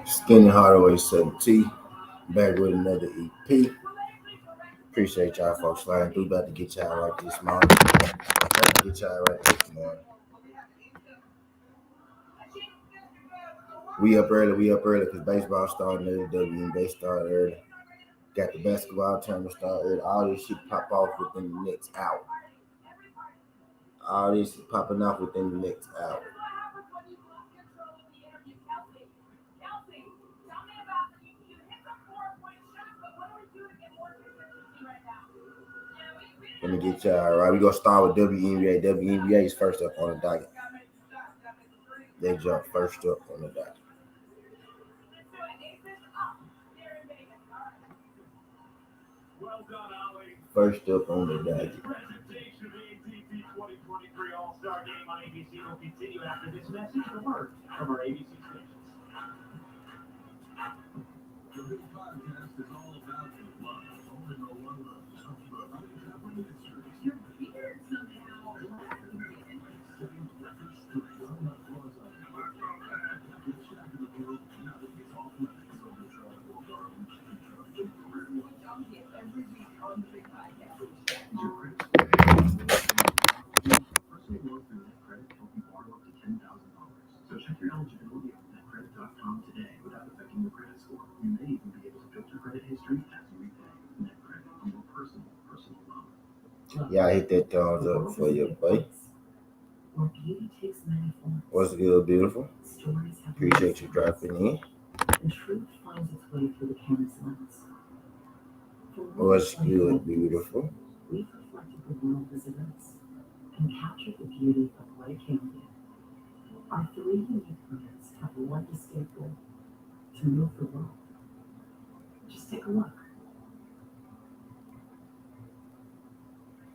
Skinny Hardaway 7T, back with another EP. Appreciate y'all folks sliding through. About to get y'all right this morning. About to get y'all right this morning. We up early because baseball starting early, WNBA started early. Got the basketball tournament started early. All this shit pop off within the next hour. All this shit popping off within the next hour. Let me get y'all right. We're going to start with WNBA. WNBA is first up on the docket. They jump first up on the docket. First up on the docket. All-Star Game on ABC will continue after this message from our ABC stations. The big podcast is all about the love. Only no one loves You're weird somehow. So check your eligibility on netcredit.com today without affecting your credit score. You may even be able to filter credit history as you repay. NetCredit on your personal loan. Yeah, I hit that thumbs up for you, buddy. What's good, beautiful? Appreciate you dropping in. The truth finds its way through the camera's lens. What's good, beautiful? We've reflected the world as it is and captured the beauty of what it can be. Our three unique brands have one distinct goal: to move the world. Just take a look.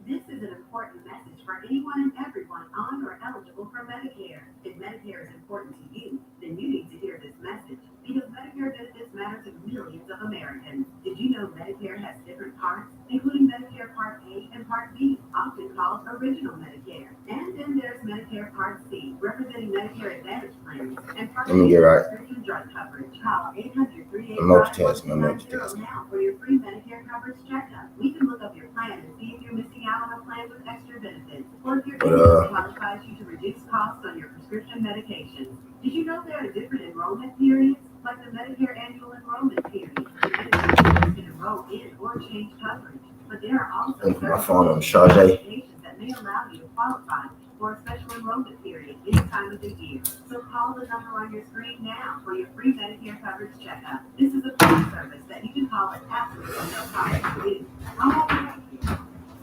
This is an important message for anyone and everyone on or eligible for Medicare. If Medicare is important to you, then you need to hear this message, because Medicare benefits matter to millions of Americans. Did you know Medicare has different parts, including Medicare Part A and Part B, often called Original Medicare? And then there's Medicare Part C, representing Medicare Advantage plans, and Part B prescription drug coverage. Call 800-385-1990 now for your free Medicare coverage checkup. We can look up your plan and see if you're missing out on a plan with extra benefits, or if your income qualifies you to reduce costs on your prescription medications. Did you know there are different enrollment periods, like the Medicare annual enrollment period? You can enroll in or change coverage, but there are also medications that may allow you to qualify for a special enrollment period any time of the year. So call the number on your screen now for your free Medicare coverage checkup. This is a free service that you can call at absolutely no cost to you. I'll have you right here.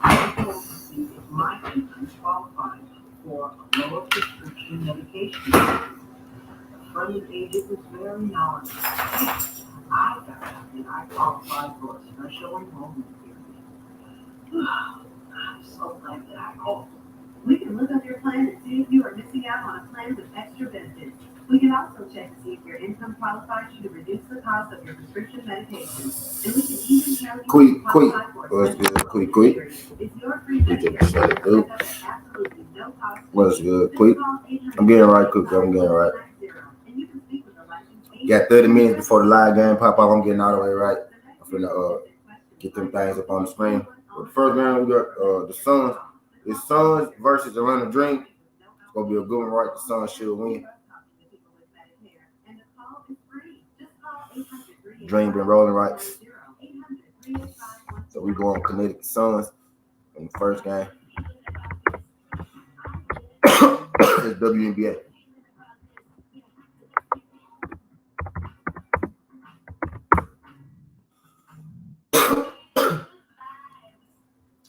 I will see if my income qualifies for a lower prescription medication. The friendly agent was very knowledgeable. I got that, and I qualified for a special enrollment period. I'm so glad that I called. We can look up your plan and see if you are missing out on a plan with extra benefits. We can also check to see if your income qualifies you to reduce the cost of your prescription medications. And we can even tell you to qualify for a special period. It's your free Medicare checkup at absolutely no cost. What's good, quick? I'm getting right, quick. I'm getting right. Got 30 minutes before the live game pop off. I'm getting all the way right. I'm finna get them things up on the screen. But the first game, we got the Suns. It's Suns versus Atlanta Dream. It's gonna be a good one, right? The Suns should win. Dream been rolling right. So we going Connecticut Suns in the first game. It's WNBA.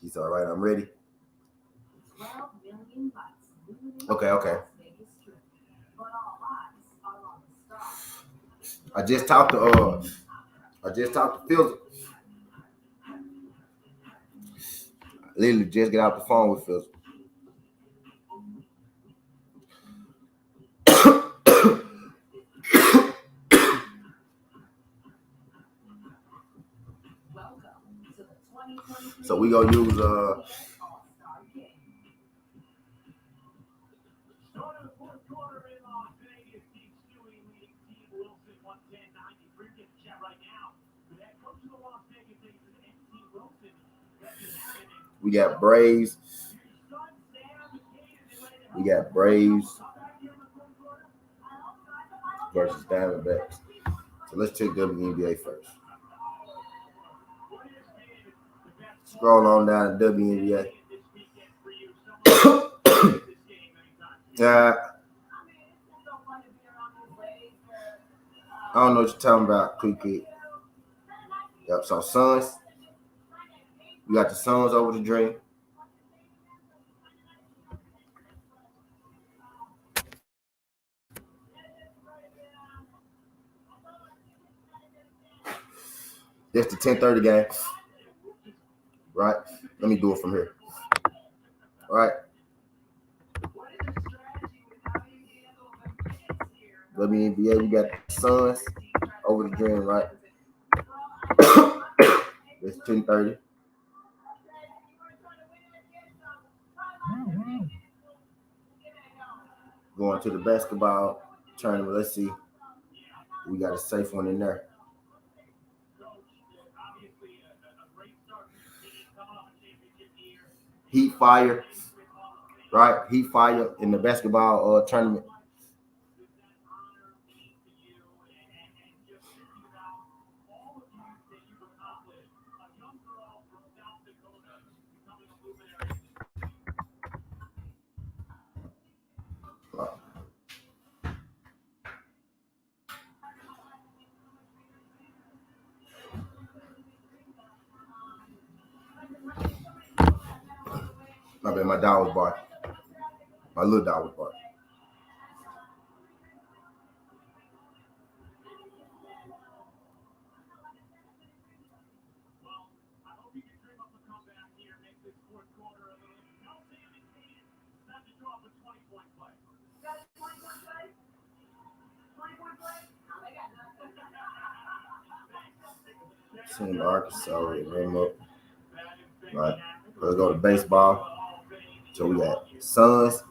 He's all right. I'm ready. Okay. I just talked to Phil. Literally just get out the phone with Phil. So we gonna use We got Braves. We got Braves versus Diamondbacks. So let's check WNBA first. Scroll on down to WNBA. I don't know what you're talking about, Cricket. Yep, so Suns. We got the Suns over the Dream. That's the 10:30 game. Right? Let me do it from here. All right. WNBA, we got the Suns over the Dream, right? It's 10:30. Going to the basketball tournament. Let's see. We got a safe one in there. Heat Fire, right? Heat Fire in the basketball tournament. My dog was barking. My little dog was barking. Team Arkansas, rim up. Right. Let's go to baseball. So we got Suns,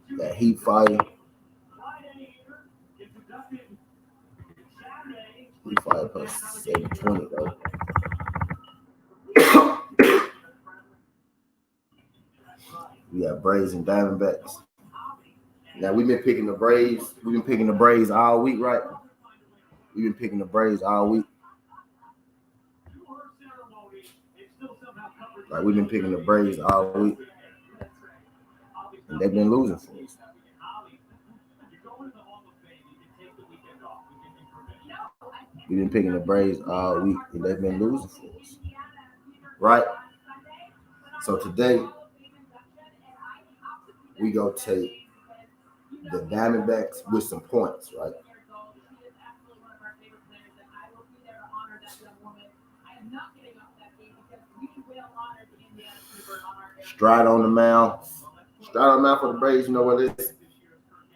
we got Heat Fire. Heat Fire plus 720 though. We got Braves and Diamondbacks. Now we've been picking the Braves. We've been picking the Braves all week, right? We've been picking the Braves all week. Like we've been picking the Braves all week. And they've been losing for us. We've been picking the Braves all week and they've been losing for us. Right? So today we go take the Diamondbacks with some points, right? Stride on the mound. Stride on the mound for the Braves. You know what it is?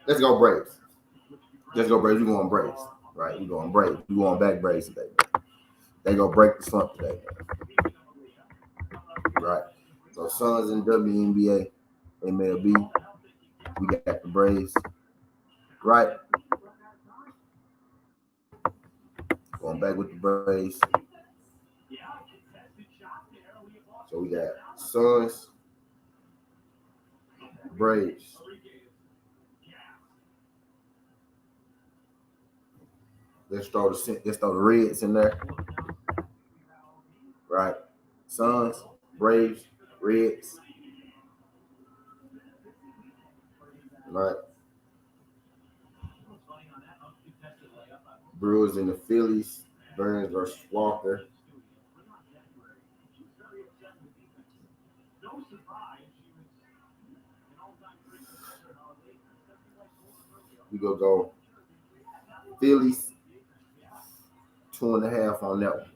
Let's go Braves. Let's go Braves. We're going Braves. Right? We're going Braves. We're going back Braves today. They go break the slump today. Right? So Suns in WNBA, MLB. We got the Braves. Right? Going back with the Braves. So we got Suns, Braves. Let's throw the Reds in there. Right. Suns, Braves, Reds. Right. Brewers and the Phillies. Burns versus Walker. We go Phillies 2.5 on that one.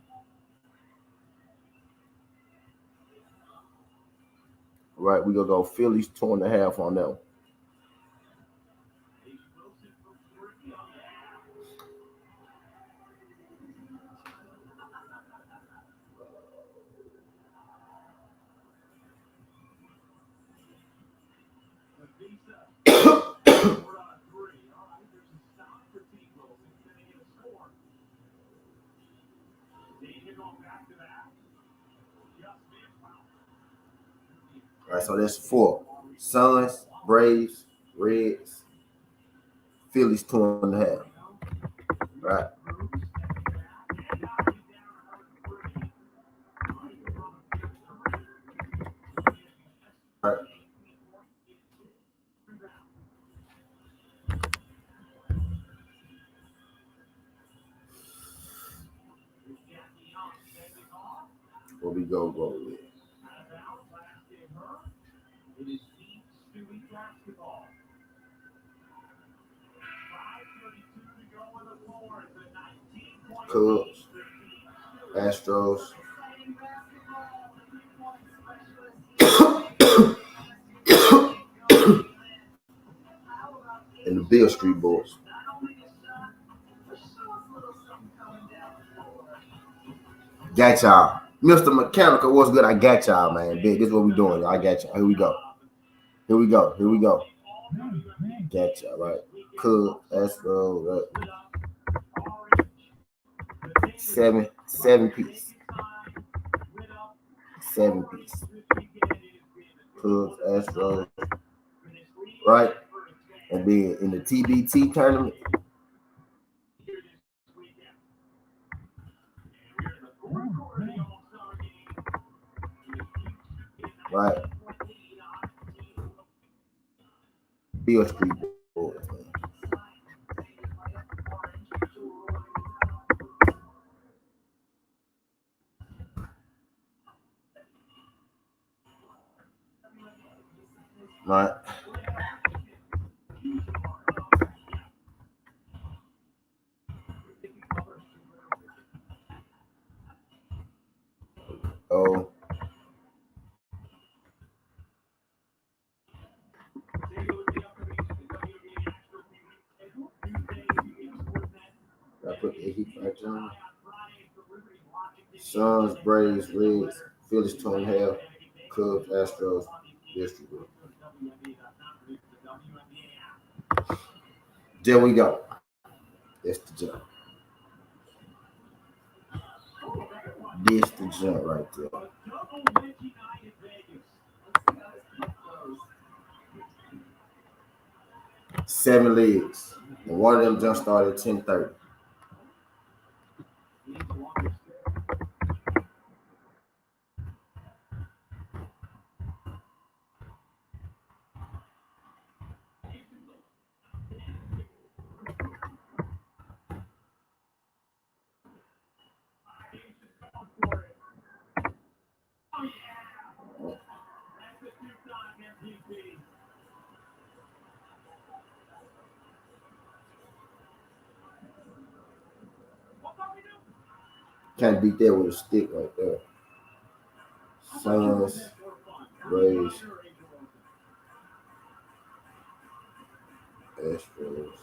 Right, we go Phillies 2.5 on that one. All right, so that's 4. Suns, Braves, Reds, Phillies 2.5. Right. All right. Where we go with? Cubs, Astros, and the Beale Street Bulls. Got y'all. Mr. Mechanical, what's good? I got y'all, man. Big, this is what we doing. I got y'all. Here we go. Here we go. Here we go. Got y'all, right? Cubs, Astros, right? 7 piece. 7 piece. Cubs, Astros, right? And then in the TBT tournament, right? Beale Street Bulls, man. Right. Oh. I put the Heat right on. Suns, Braves, Reds, Phillies 2.5, Cubs, Astros, district. There we go. That's the jump. This the jump right there. Seven legs. And one of them jump started at 10:30. Can't beat that with a stick right there. Suns, Braves, Astros.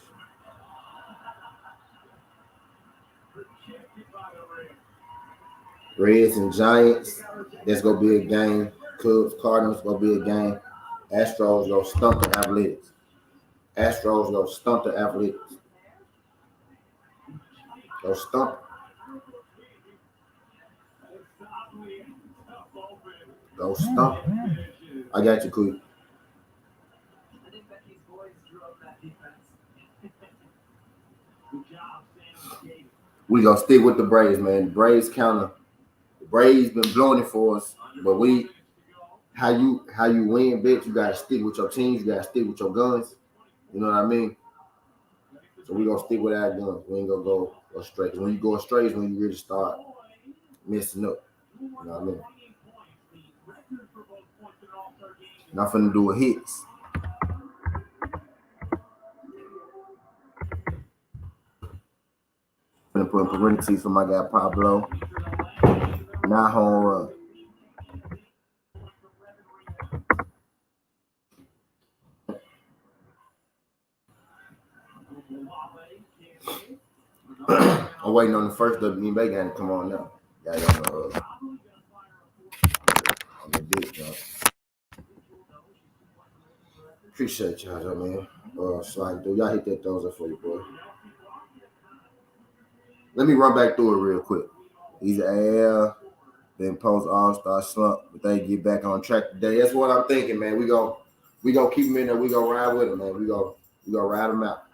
Reds and Giants. That's gonna be a game. Cubs, Cardinals gonna be a game. Astros gonna stump the Athletics. Astros gonna stump the Athletics. Go stump. Go stump. I got you, Quick. We gonna stick with the Braves, man. The Braves counter. The Braves been blowing it for us, but how you win, bitch. You gotta stick with your teams. You gotta stick with your guns. You know what I mean? So we gonna stick with our guns. We ain't gonna go astray. When you go astray is when you really start messing up. You know what I mean? Not finna do a hits. Finna put in parentheses for my guy Pablo. Not home run. I'm waiting on the first WNBA game to come on now. Got it on the dick, bro. Appreciate y'all, man. Slide through. Y'all hit that thumbs up for you, boy. Let me run back through it real quick. He's Been post All-Star slump, but they get back on track today. That's what I'm thinking, man. We go keep them in there. We go ride with them, man. We go ride them out.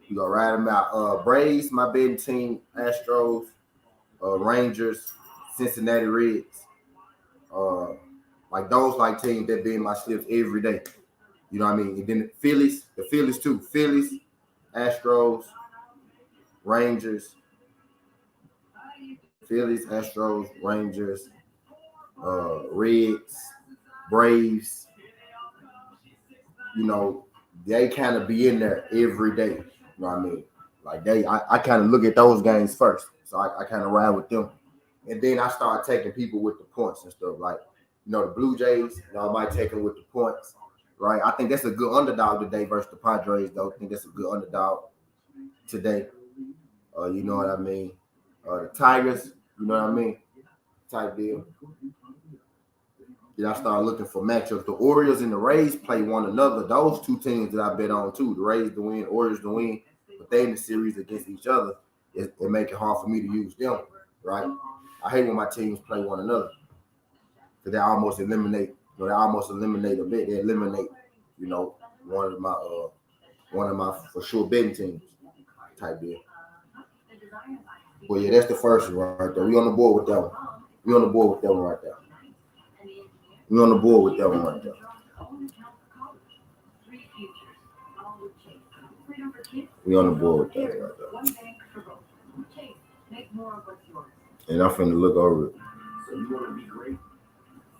We go ride them out. Braves, my betting team. Astros, Rangers, Cincinnati Reds. Like those like teams that be in my slips every day. You know what I mean? And then the Phillies too. Phillies, Astros, Rangers. Phillies, Astros, Rangers, Reds, Braves. You know, they kind of be in there every day. You know what I mean? Like I kind of look at those games first. So I kind of ride with them. And then I start taking people with the points and stuff. Like, you know, the Blue Jays, you know, I might take them with the points. Right? I think that's a good underdog today versus the Padres, though. I think that's a good underdog today. You know what I mean? The Tigers, you know what I mean? Type deal. Then I start looking for matchups. The Orioles and the Rays play one another. Those two teams that I bet on too. The Rays to win, Orioles to win, but they in the series against each other. It make it hard for me to use them, right? I hate when my teams play one another because they almost eliminate. You know, they almost eliminate a bit. They eliminate, you know, one of my for sure betting teams type deal. Well, yeah, that's the first one right there. We on the board with that one. We on the board with that one right there. We on the board with that one right there. We on the board with that one right there. And I'm finna look over it. So you want to be great?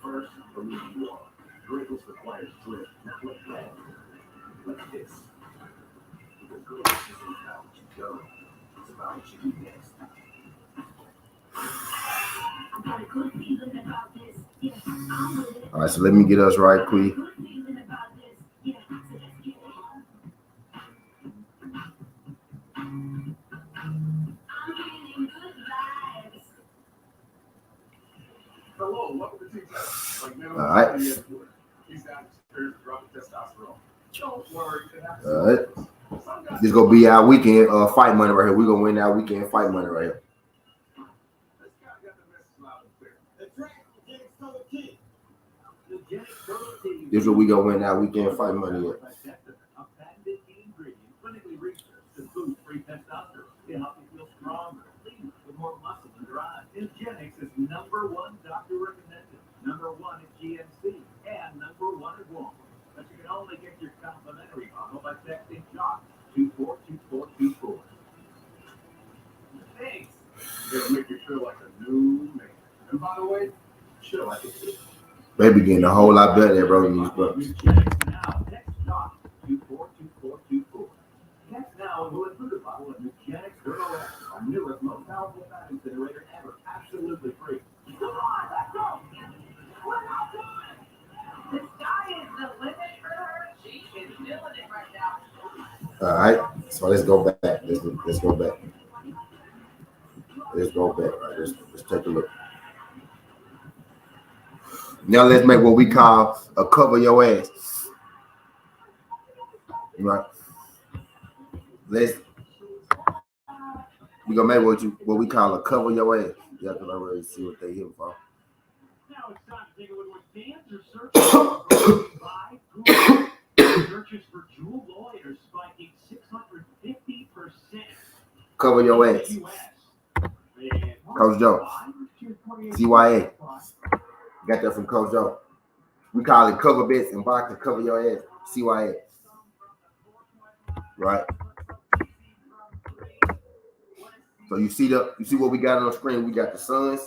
First, believe you are. Greatness requires grit, not like that. Like this. Because greatness isn't about what you go. It's about what you do next. All right, so let me get us right quick. All right. All right. This is gonna be our weekend fight money right here. We're gonna win our weekend fight money right here. This is what we gonna win our weekend fight money at. Genetics is number one doctor recommended, number one at GNC, and number one at Walmart. But you can only get your complimentary bottle by texting SHOCK 242424. Thanks. It'll make you feel like a new man. And by the way, feel like it too. Baby getting a whole lot better at rolling these bucks. Now, text SHOCK 242424. Text now and we'll include a bottle of Nugenix Girl X, our newest, most powerful fat incinerator ever. Absolutely free. Come on, let's go! We're not done! The sky is the limit for her. She is feeling it right now. All right, so let's go back. Let's go back. Let's go back. Right, let's take a look. Now let's make what we call a cover your ass. Right. We gonna make what we call a cover your ass. You have to already see what they here for. Now it's time to take a look at what fans are searching by Google. Searches for Jewel lawyers spiking 650%. Cover your ass. Coach Joe. CYA. Got that from Coach Joe. We call it cover bets and boxing. Cover your ass. CYA. Right. So you see what we got on the screen. We got the Suns,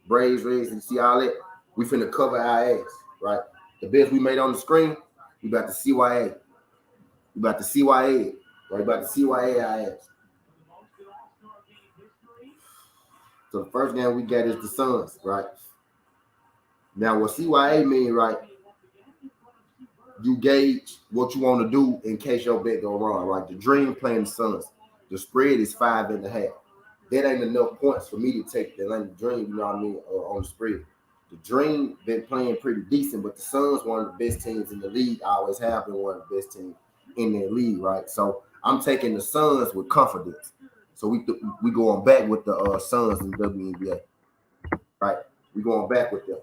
Braves, Reds, and you see all that. We finna cover our ass, right? The bets we made on the screen, we about to CYA. We about to CYA it, right? We about to CYA our ass. So the first game we got is the Suns, right? Now what CYA mean, right? You gauge what you want to do in case your bet go wrong, right? The Dream playing the Suns. The spread is 5.5. That ain't enough points for me to take the Atlanta Dream, you know what I mean, on the spread. The Dream been playing pretty decent, but the Suns one of the best teams in the league. Always have been one of the best teams in their league, right? So I'm taking the Suns with confidence. So we going back with the Suns in the WNBA, right? We going back with them.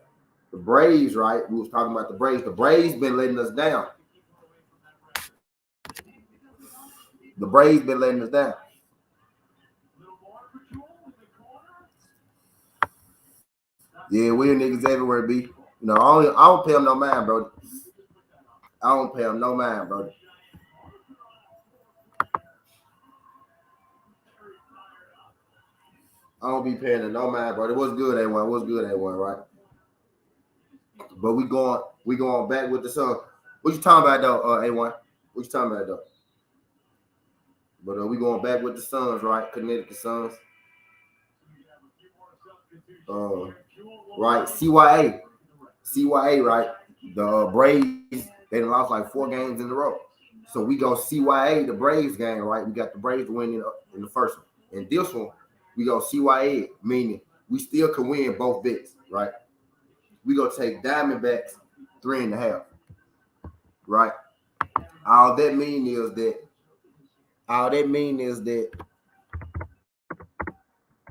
The Braves, right? We was talking about the Braves. The Braves been letting us down. The Braves been letting us down. Yeah, weird niggas everywhere, B. You know, I don't pay them no mind, bro. I don't pay them no mind, bro. I don't be paying them no mind, bro. It was good, A1. It was good, A1, right? But we going back with the Suns. What you talking about, though, A1? What you talking about, though? But we going back with the Suns, right? Connecticut Suns. Right, CYA, right? The Braves, they lost like 4 games in a row. So we go CYA, the Braves game, right? We got the Braves winning in the first one. And this one, we go CYA, meaning we still can win both bets, right? We go take Diamondbacks 3.5, right? All that mean is that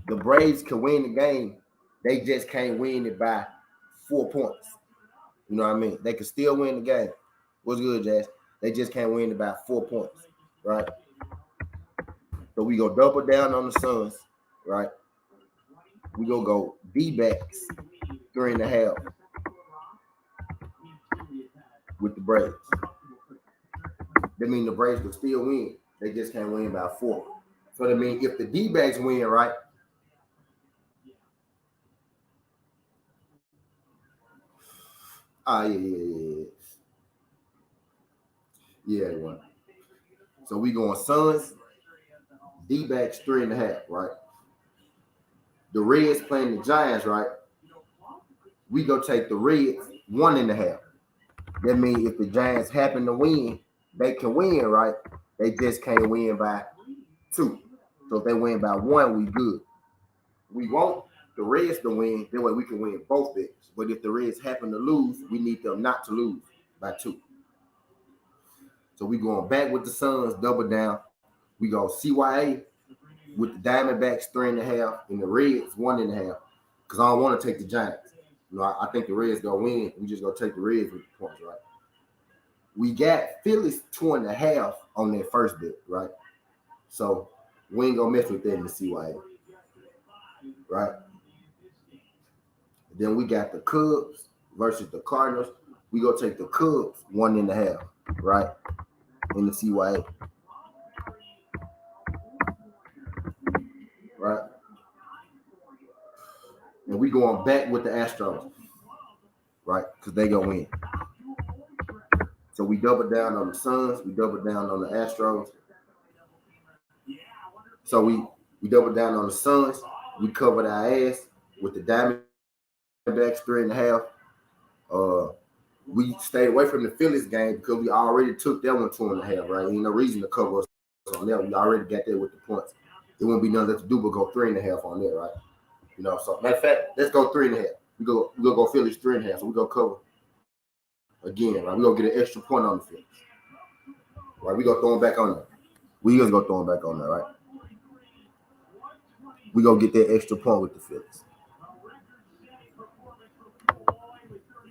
the Braves can win the game. They just can't win it by 4 points. You know what I mean? They can still win the game. What's good, Jazz? They just can't win it by 4 points, right? So we go double down on the Suns, right? We go D-backs 3.5 with the Braves. That means the Braves will still win. They just can't win by 4. So that means if the D-backs win, right? Yeah, they won. So we going Suns, D-backs 3.5, right? The Reds playing the Giants, right? We go take the Reds 1.5. That means if the Giants happen to win, they can win, right? They just can't win by 2. So if they win by 1, we good. We want the Reds to win. That way we can win both bets. But if the Reds happen to lose, we need them not to lose by 2. So we going back with the Suns, double down. We go CYA with the Diamondbacks 3.5 and the Reds 1.5. Because I don't want to take the Giants. You know, I think the Reds gonna win. We just gonna take the Reds with the points, right? We got Phillies 2.5 on their first bet, right? So we ain't gonna mess with them in the CYA, right? Then we got the Cubs versus the Cardinals. We go take the Cubs 1.5, right? In the CYA, right? And we going back with the Astros, right? Because they gonna win. So we double down on the Suns. We double down on the Astros. So we double down on the Suns. We covered our ass with the Diamondbacks 3.5. We stayed away from the Phillies game because we already took that one 2.5, right? Ain't no reason to cover us on that. We already got there with the points. There wouldn't be nothing left to do but go 3.5 on there, right? You know, so matter of fact, let's go 3.5. We'll go Phillies 3.5. So we go cover again, right? We gonna get an extra point on the Phillies. Right? We go throw them back on there. We just go throw them back on there, right? We go get that extra point with the Phillies.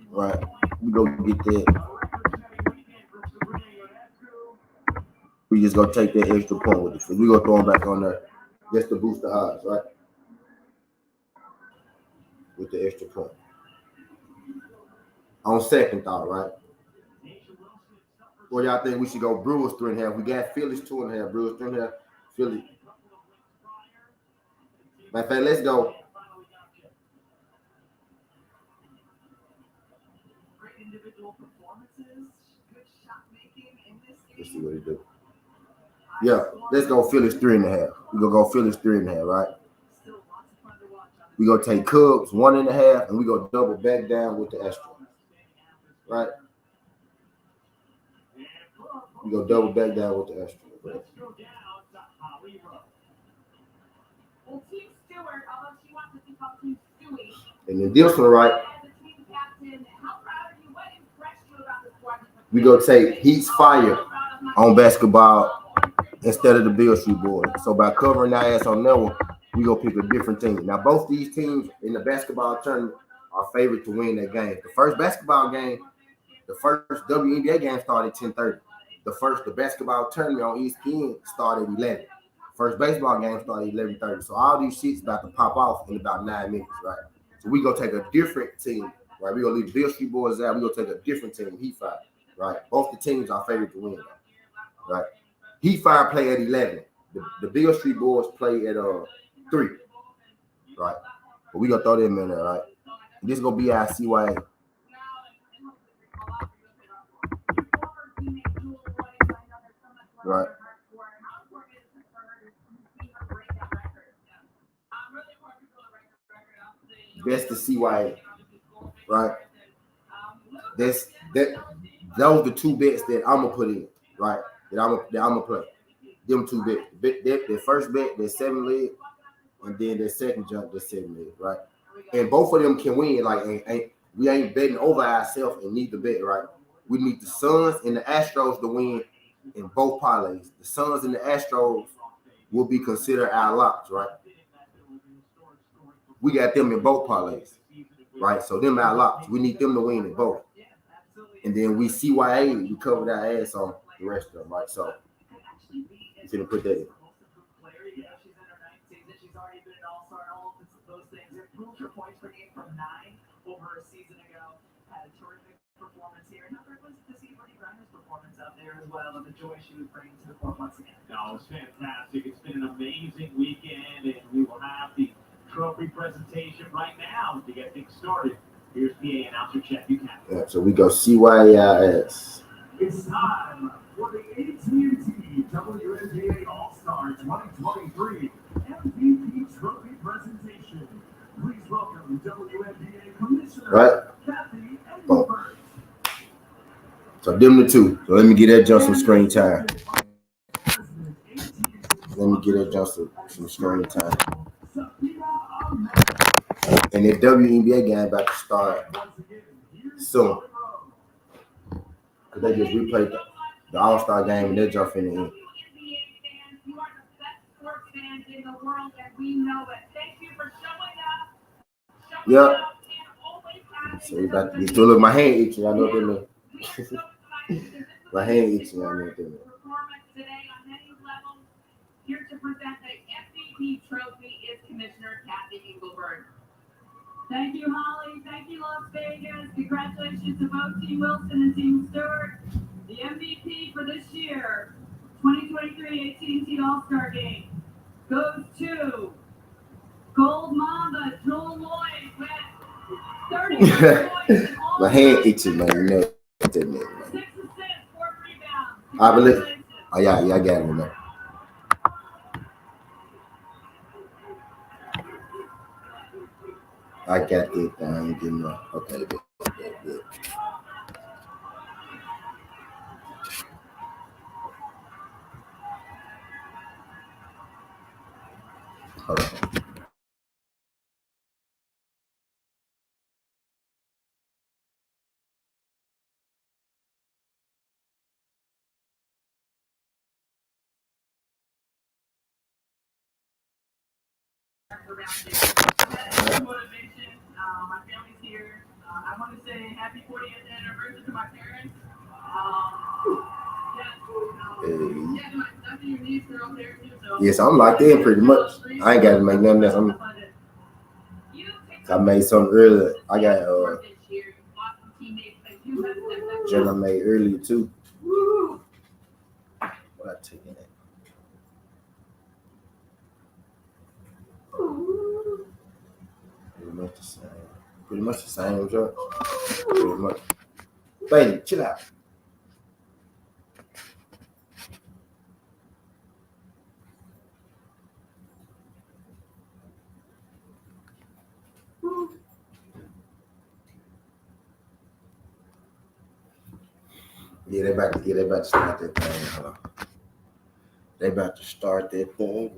Right? We go get that. We just go take that extra point with the Phillies. We go throw them back on there just to boost the odds, right? With the extra point. On second thought, right? Or y'all think we should go Brewers 3.5? We got Phillies 2.5, Brewers 3.5, Phillies. Matter of fact, let's go. Let's see what he do. Yeah, let's go Phillies 3.5. We gonna go Phillies 3.5, right? We gonna take Cubs 1.5, and we gonna double back down with the Astros, right? We gonna double back down with the Astros, right? And then this one, right? We go take Heat's Fire on basketball instead of the Beale Street Boys. So by covering our ass on that one, we gonna pick a different team. Now both these teams in the basketball tournament, are favored to win that game. The first basketball game, the first WNBA game started at 10:30. The basketball tournament on ESPN started at 11. First baseball game started at 11:30. So all these shits about to pop off in about 9 minutes, right? So we gonna take a different team, right? We gonna leave the Bill Street Boys out. We gonna take a different team, Heat Fire, right? Both the teams are favored to win, right? Heat Fire play at 11. The Bill Street Boys play at 3, right? But we gonna throw them in there, right? This is gonna be our CYA. Right. That's the CYA. Right. Those are the two bets that I'm gonna put in, right? That I'm gonna play. Them two bets. The first bet, the 7 leg, and then the second jump, the 7 leg, right? And both of them can win. Like, we ain't betting over ourselves and need the bet, right? We need the Suns and the Astros to win in both parlays. The Suns and the Astros will be considered our locks, right? We got them in both parlays, right? So them our locks. We need them to win in both. And then we CYA, we covered our ass on the rest of them, right? So you can put that in. Over a season ago, had a terrific performance here. And another was to see Brittany Griner's performance out there as well, and the joy she was bringing to the court once again. No, it's fantastic. It's been an amazing weekend, and we will have the trophy presentation right now to get things started. Here's PA announcer Jeff Buchanan. Yeah, so we go CYAS. It's time for the AT&T WNBA All-Star 2023 MVP trophy presentation. Please welcome WNBA Commissioner Right. Kathy Boom. Edwards. So them the two. So let me get that jump some screen time. Let me get that jump some screen time. And the WNBA game about to start soon. Because they just replayed the All-Star game and they're jumping in. You are the best sports fans in the world, and we know it. Thank you for showing up. Yep. So we about to get to look. My hand itching. I know what they mean. My hand itching. I know what they mean. Performance today on many levels. Here to present the MVP trophy is Commissioner Kathy Engelberg. Thank you, Holly. Thank you, Las Vegas. Congratulations to both Team Wilson and Team Stewart. The MVP for this year, 2023 AT&T All-Star Game, goes to Gold Mamba Joel Lloyd with 30 points. My hand itching, man. You know what that means, man. 6 assists, 4 rebounds. I believe. Oh, yeah, I got it in there. I got it. I ain't getting no. Okay, good. Hold on. Motivation. My family's here. I want to say happy 40th anniversary to my parents. Yes, I'm locked in pretty much. I ain't got to make nothing else. I made something earlier. I got Jenna made earlier too. What I taking it? Pretty much the same job. Pretty much. Baby, chill out. Yeah, they about to start that thing. They about to start that thing.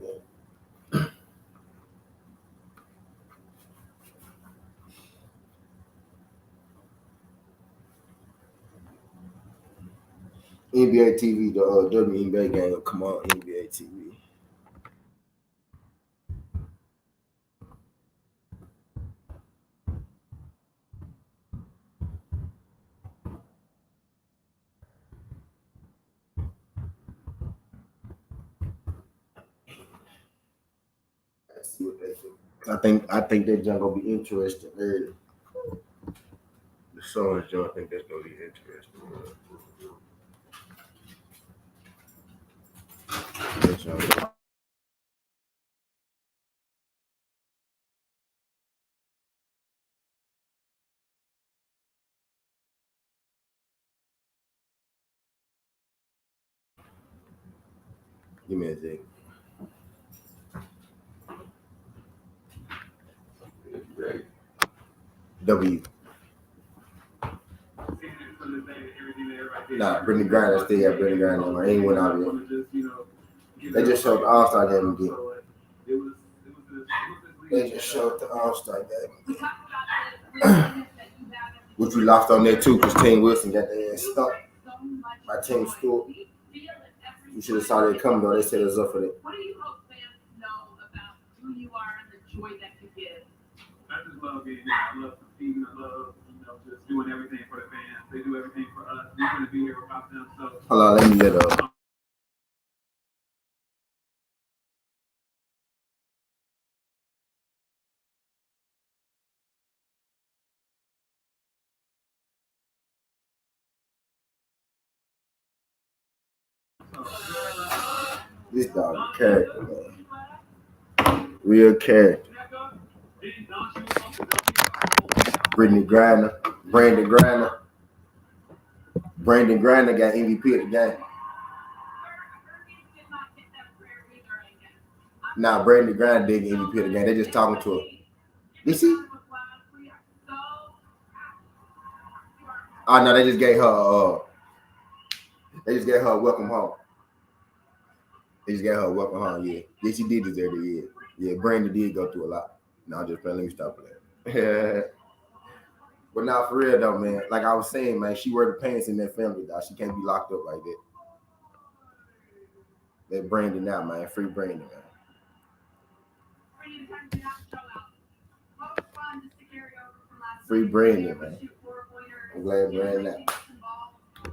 NBA TV, the WNBA game. Come on, NBA TV. what they think. I think that junk gonna be interesting early. The Suns, Joe, I think that's gonna be interesting. That junk. Give me a sec. W. Nah, Brittany Griner still got Brittany Griner. Ain't went out yet. They just showed the All-Star game again. They just showed the All-Star game again. Which we lost on there too, because Team Wilson got their ass stuck by Team Stewart. You should have saw that coming though. They set us up for that. What do you hope fans know about who you are and the joy that you give? I just love being here. I love competing. I love, just doing everything for the fans. They do everything for us. We want to be here without them. So Hold on, let me get up. This dog a character, man. Real character. Brittany Griner, Brandon Griner. Brandon Griner got MVP of the game. Nah, Brandon Griner did get MVP of the game. They just talking to her. You see? Oh no, they just gave her a welcome home. They just gave her a welcome home, yeah. Yeah, she did deserve it, yeah. Yeah, Brandon did go through a lot. No, I'm just playing. Let me stop with that. But now for real though, man. Like I was saying, man, she wear the pants in that family, dog. She can't be locked up like that. Let Brandon out, man. Free Brandon, man. Free Brandon, man. I'm glad Brandon out.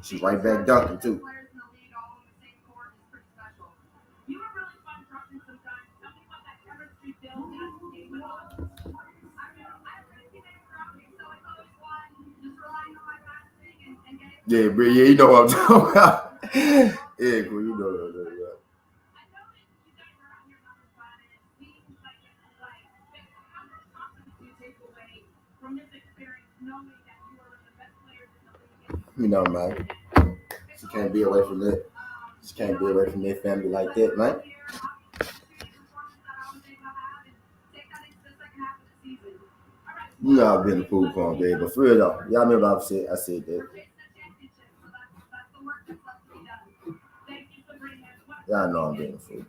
She's right back dunking too. Yeah, bro. Yeah, you know what I'm talking about. Yeah, cool. You know what I'm talking about. You know, man. She can't be away from that. She can't be away from their family like that, man. You know I've been a food corn, baby, but for real though, y'all remember I said that. Y'all know I'm being a fool.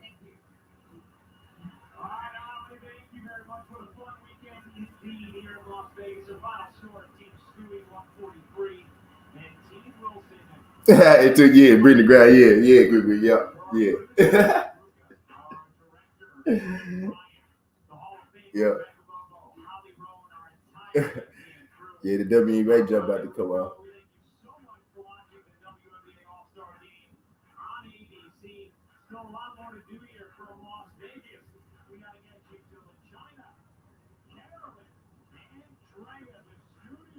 It took Brittany Griner, yeah. Yeah. Yeah, the WNBA jump about to come out.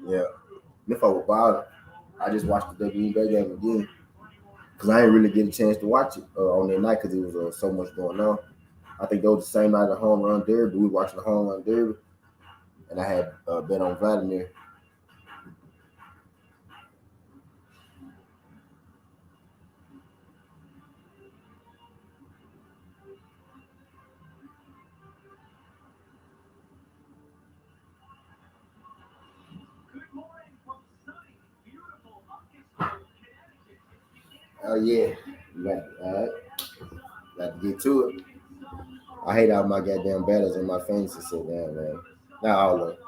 Yeah. If I was wild, I just watched the WNBA game again. Because I didn't really get a chance to watch it on that night because there was so much going on. I think that was the same night of the home run derby. We were watching the home run derby. And I had bet on Vladimir. Oh yeah, got to get to it. I hate all my goddamn battles in my fantasy sit down, man. Not all of them,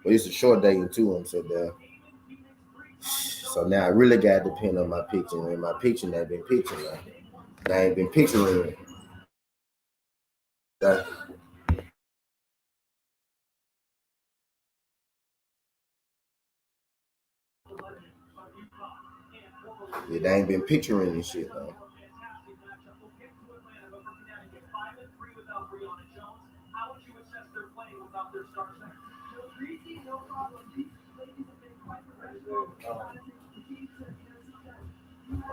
but it's a short day and two of them sit down. So now I really got to depend on my pitching, and my pitching ain't been pitching. I ain't been pitching. Yeah, they ain't been picturing and shit, though.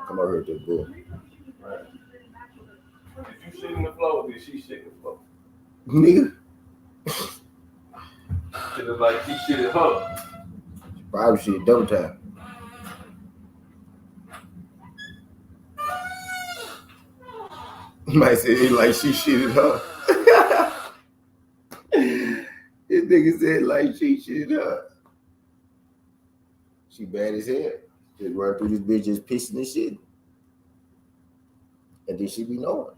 Come over here to the bull. Right. If you sit in the floor, then she sit in the floor. Nigga. It look like she shit at her. Probably shit double time. Might say it like she shitted her. This nigga said like she shitted her. She bad as hell. Just run through this bitch just pissing and shit. And then she be knowing.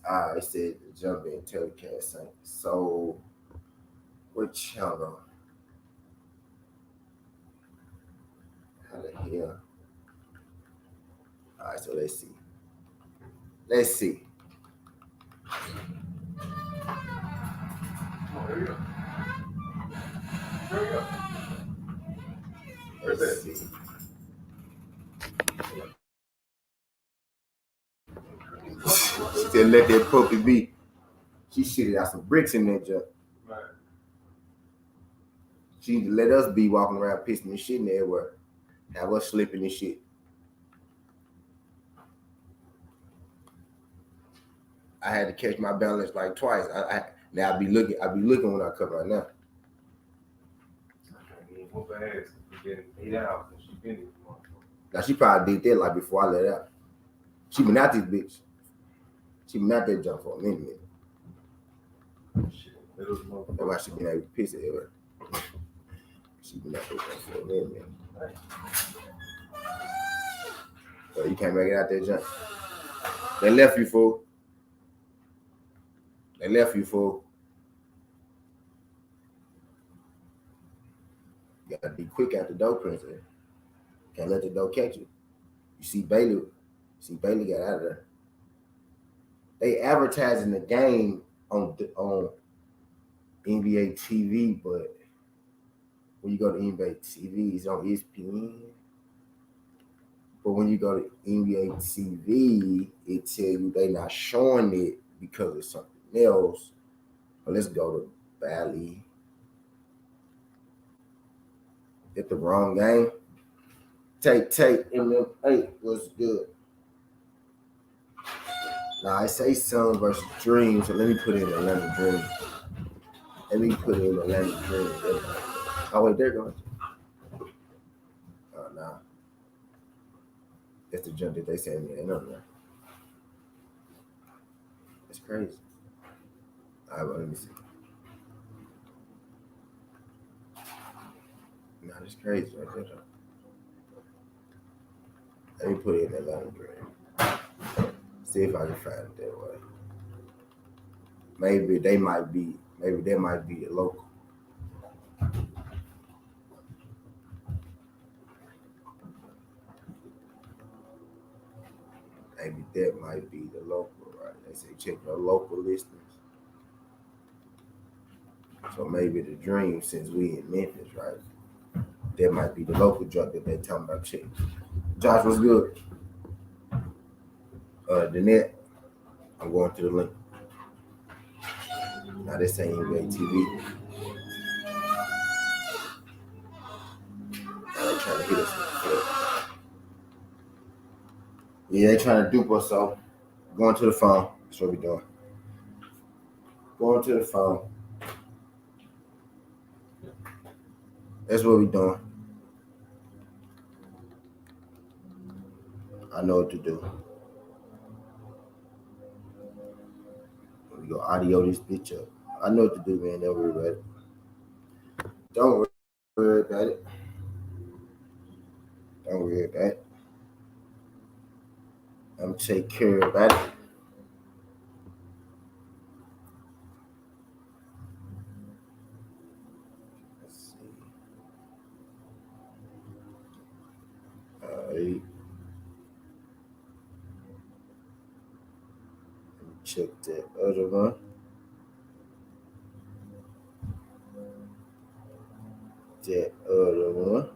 I said jump in telecast. So what channel? How the hell? All right, so let's see. Let's see. Hurry up. Hurry up. Where's Let's that? see. Still let that puppy be. She shitted out some bricks in that junk. Right. She need to let us be walking around pissing and shitting everywhere. Have us slipping and shit. I had to catch my balance like twice. Now I be looking when I come right now. I can't whoop her ass. She been 8 hours and she been here tomorrow. Now she probably did that like before I let her out. She been out this bitch. She been out that jump for a minute. Shit. Little That's motherfucker. why she been able to piss it everywhere. She been out that jump for a minute. So you can't make it out that jump. They left you, fool. They left you, fool. You gotta be quick out the door, princess. Can't let the door catch you. You see Bailey got out of there. They advertising the game on NBA TV, but when you go to NBA TV, it's on ESPN. But when you go to NBA TV, it tell you they not showing it because it's something else. But let's go to Bally. Get the wrong game. Take MM8 was good. Now I say Sun versus Dream, so let me put in Atlanta Dream. Oh wait, there goes. Oh nah. That's the jump that they sent me. No. That's crazy. All right, well, let me see. Nah, that's crazy right there. Let me put it in Atlanta Dream. See if I can find it that way. Maybe that might be a local. Maybe that might be the local, right? They say check your local listings. So maybe the Dream, since we in Memphis, right? That might be the local drug that they talking about check. Josh, what's good? Danette, I'm going to the link. Now this ain't NBA TV. They're trying to hit us with the flip. Yeah, they're trying to dupe us, so going to the phone. That's what we're doing. Going to the phone. That's what we're doing. I know what to do. We go audio this bitch up. I know what to do, man. Don't worry about it. Don't worry about it. Don't worry about it. I'm gonna take care about it. Let's see. All right. Let me check that other one. That other one.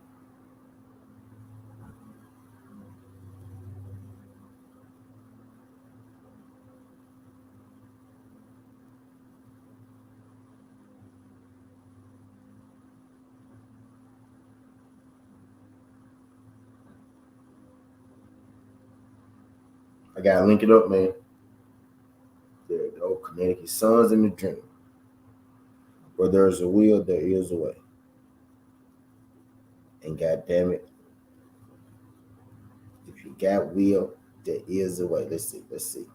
I gotta link it up, man. There you go. Connecticut Suns in the Dream. Where there's a will, there is a way. And goddamn it, if you got will, there is a way. Let's see.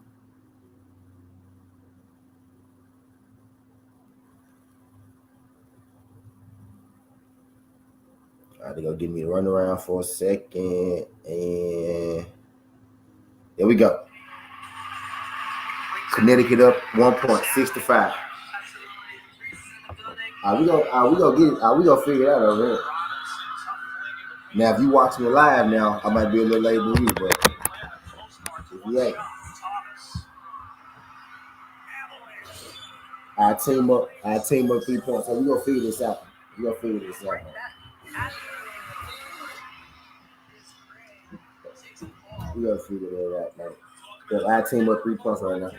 All right, they're gonna give me a runaround for a second, and there we go. Connecticut up 1.65. We gonna get it. We gonna figure it out over here. Now, if you watching it live now, I might be a little later than you, but if you ain't, I team up 3 points. So we gonna figure this out. We gonna figure this out. We gotta figure that out, man. Because I team up 3 points right now.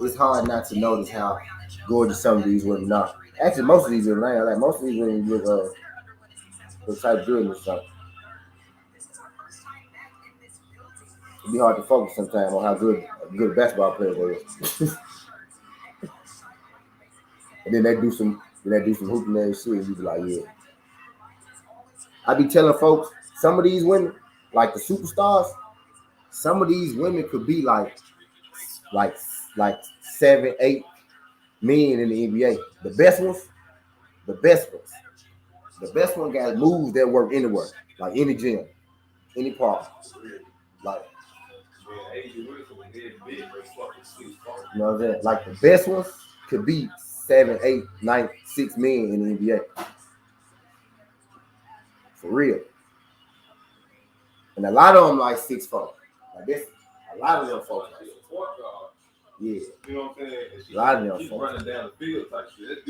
It's hard not to notice how gorgeous some of these women are. Actually, most of these women, like most of these women look type good and stuff. It'd be hard to focus sometimes on how good basketball players they are. And then they do some hooping ass shit, and you be like, yeah. I be telling folks, some of these women, like the superstars, some of these women could be like 7, 8 men in the NBA. The best one got moves that work anywhere, like any gym, any park. Like, you know what I'm saying? Like the best ones could be 7, 8, 9, 6 men in the NBA. For real. And a lot of them like 6'4". Like this, a lot of them folks like this. Yeah. You know what I'm saying? A lot of them folks running down the field type shit.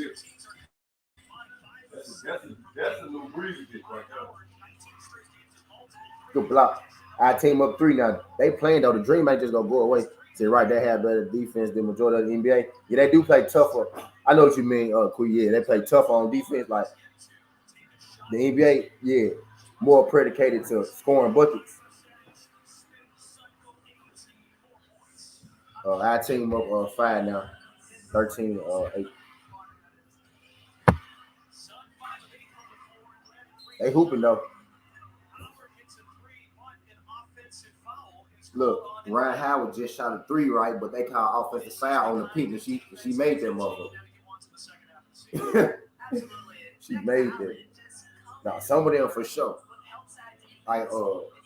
That's different. That's a little breezy right now. Good block. I team up 3 now. They playing though. The dream ain't just gonna go away. Say right, they have better defense than majority of the NBA. Yeah, they do play tougher. I know what you mean, Queen. Yeah, they play tough on defense. Like the NBA, yeah, more predicated to scoring buckets. I team up 5 now. 13, 8. They hooping though. Look, Ryan Howard just shot a 3, right? But they call offensive foul on the pick, and she made that motherfucker. She made that. Now some of them for sure. Like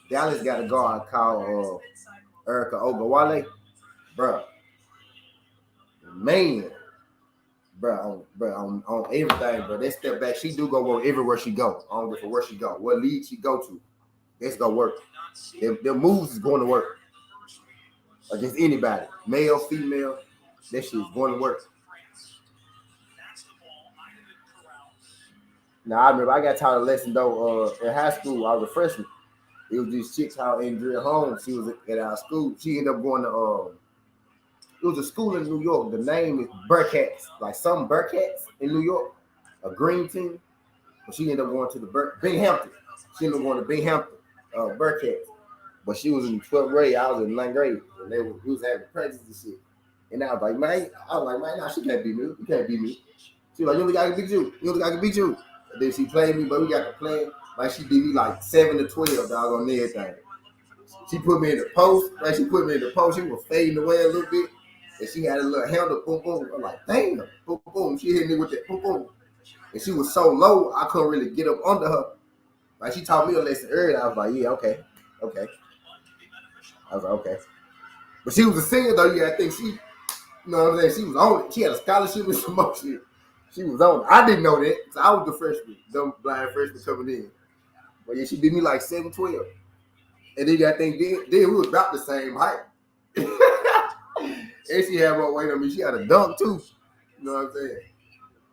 Dallas got a guard called Erica Ogawale, bro. Man, bro, on everything, bro. That step back, she do go work everywhere she go. I don't give a where she go, what league she go to. It's gonna work. Their moves is going to work against anybody, male, female. That shit is going to work. Now I remember I got taught a lesson though. In high school, I was a freshman. It was this chick called Andrea Holmes. She was at our school. She ended up going to it was a school in New York. The name is Bearcats, like some Bearcats in New York, a green team. But she ended up going to the Binghamton. She ended up going to Binghamton, Bearcats. But she was in 12th grade. I was in 9th grade, and we was having practice and shit. And I was like, man, nah, she can't beat me. You can't beat me. She was like, you only got to beat you. You only got to beat you. And then she played me, but we got to play. Like she beat me like 7-12, dog, on everything. She put me in the post. Like she put me in the post. She was fading away a little bit. And she had a little handle, boom, boom. I'm like, damn, boom, boom. She hit me with that, boom, boom. And she was so low, I couldn't really get up under her. Like she taught me a lesson earlier. I was like, yeah, okay. I was like, okay. But she was a senior though. You gotta think she, you know what I'm saying? She was on it. She had a scholarship and some more shit. She was on it. I didn't know that. So I was the freshman, dumb blind freshman coming in. But yeah, she beat me like 7-12. And then you gotta think, then we was about the same height. And she had more weight on me. She had a dunk too. You know what I'm saying?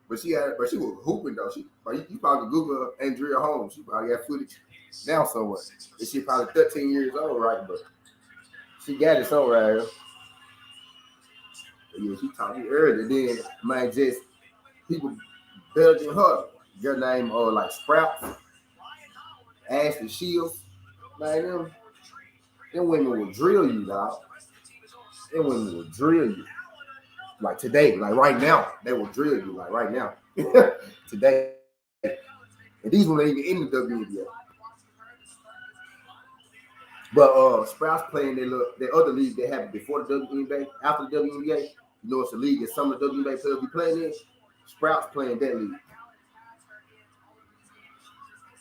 But she was hooping though. You probably Google Andrea Holmes. She probably got footage now somewhere. And she probably 13 years old, right? But she got it somewhere. Right? Yeah, she taught me earlier. Then man, just people better than her. Your name like Sprouts. Ashley Shields, man, them women will drill you, dog. Them women will drill you. Like today, like right now, they will drill you, like right now. Today. And these ones ain't even in the WNBA. But Sprouts playing their other league they happened before the WNBA, after the WNBA. You know, it's a league that some of the WNBA players be playing in. Sprouts playing that league.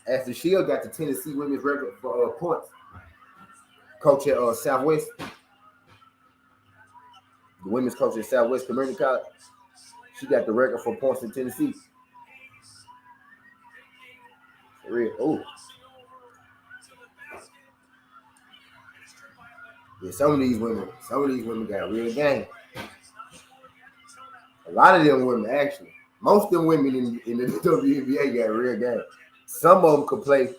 Ashley Shield got the Tennessee women's record for points. Coach at Southwest. The women's coach at Southwest Community College. She got the record for points in Tennessee. For real. Oh. Yeah, some of these women got real game. A lot of them women, actually. Most of them women in the WNBA got real game. Some of them could play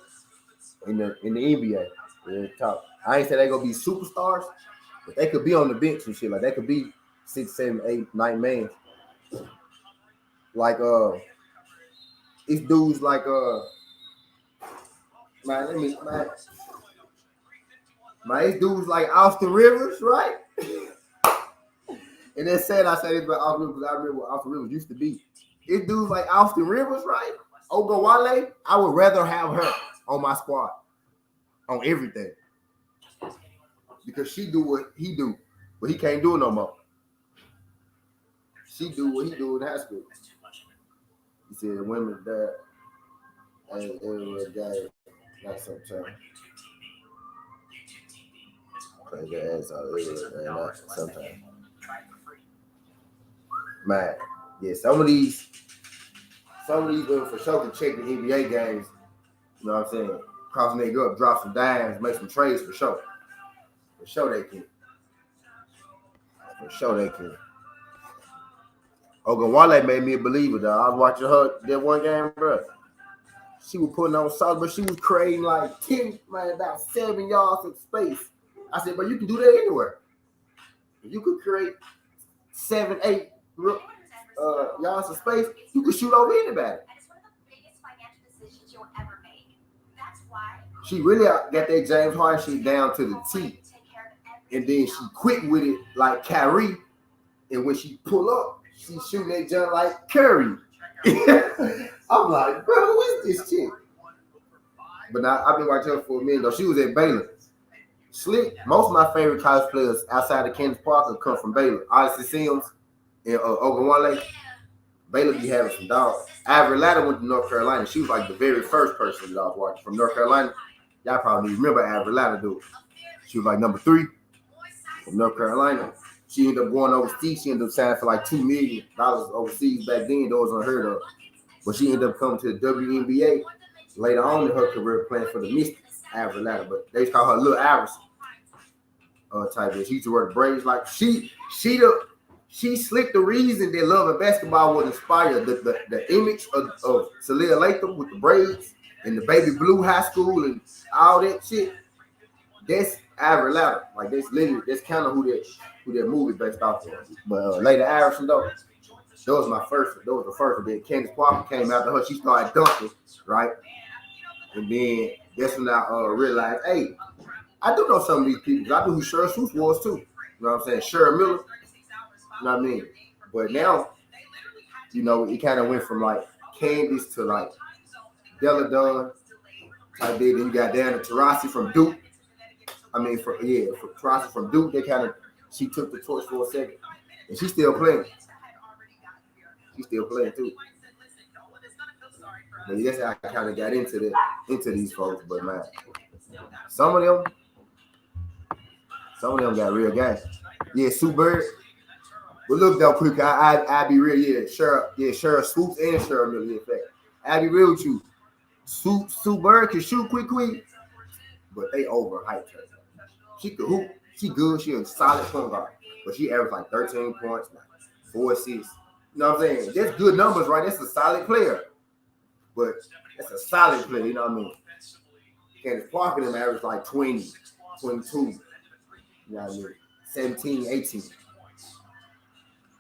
in the NBA. Real top. I ain't say they gonna be superstars, but they could be on the bench and shit. Like they could be 6, 7, 8, 9 man. Like it's dudes like it's dudes like Austin Rivers, right? And that's sad I say this about Austin Rivers because I remember what Austin Rivers used to be. It's dudes like Austin Rivers, right? Ogowale, I would rather have her on my squad on everything. Because she do what he do, but he can't do it no more. She do what he do in high school. He said the women that and guy not sometimes. Play their ass out and not sometimes. Man, yeah, some of these women for sure can check the NBA games. You know what I'm saying? Cross nigga up, drop some dimes, make some trades for sure. For sure they can. For sure they can. Ogowale made me a believer, though. I was watching her that one game, bro. She was putting on solid, but she was creating like 10, man, about 7 yards of space. I said, but you can do that anywhere. You could create 7, 8 yards of space. You can shoot over anybody. And it's one of the biggest financial decisions you'll ever make. That's why She really got that James Harden shit down to the T. And then she quit with it like Kyrie. And when she pull up, she shooting that jump like Curry. I'm like, bro, who is this chick? But now I've been watching her for a minute though. She was at Baylor. Slick. Most of my favorite college players outside of Candace Parker come from Baylor. Odyssey Sims and Ogowale. Baylor be having some dogs. Avery Latta went to North Carolina. She was like the very first person that I was watching from North Carolina. Y'all probably remember Avery Latta, dude. She was like number 3 from North Carolina. She ended up going overseas. She ended up signing for like $2 million overseas back then. That was unheard of. But she ended up coming to the WNBA later on in her career playing for the Mystics, Avery Latta. But they call her Little Iverson type of. She used to wear the braids. Like she slick the reason that love and basketball was inspired. The image of Celia Latham with the braids and the baby blue high school and all that shit. That's Avery Latta. Like that's kind of who that movie based off of. But Lady Iverson though, that was the first. Then Candace Parker came after her. She started dunking, right? And then that's when I realized, hey, I do know some of these people. I knew who Cheryl Swoops was too. You know what I'm saying? Cheryl Miller. You know what I mean? But now, you know, it kind of went from like Candace to like Della Dunn. I did. Then you got Diana Taurasi from Duke. For Taurasi from Duke, she took the torch for a second. And she's still playing. She's still playing too. But yes, I kind of got into these folks. But man, some of them got real guys. Yeah, Sue Bird. But look though, quick, I be real. Yeah, Cheryl Swoops and Cheryl Miller. In fact, I be real with you. Sue Bird can shoot quick, but they overhyped her. She could hoop. She good. She a solid point guard. But she averaged like 13 points, like 4 assists. You know what I'm saying? That's good numbers, right? That's a solid player. But that's a solid player, you know what I mean? Candace Parker them averaged like 20, 22. You know what I mean? 17, 18.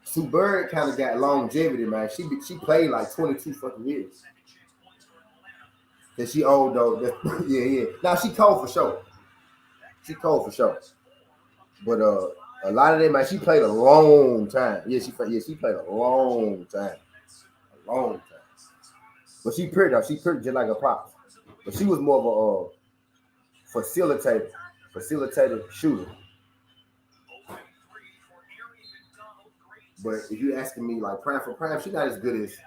Sue Bird kind of got longevity, man. She played like 22 fucking years. Cause she old though. Yeah. Now she cold for sure. She cold for sure. But a lot of them, man, she played a long time. She played a long time. A long time. But she pretty though. She pretty just like a pop. But she was more of a facilitator, shooter. But if you're asking me like prime for prime, she's not as good as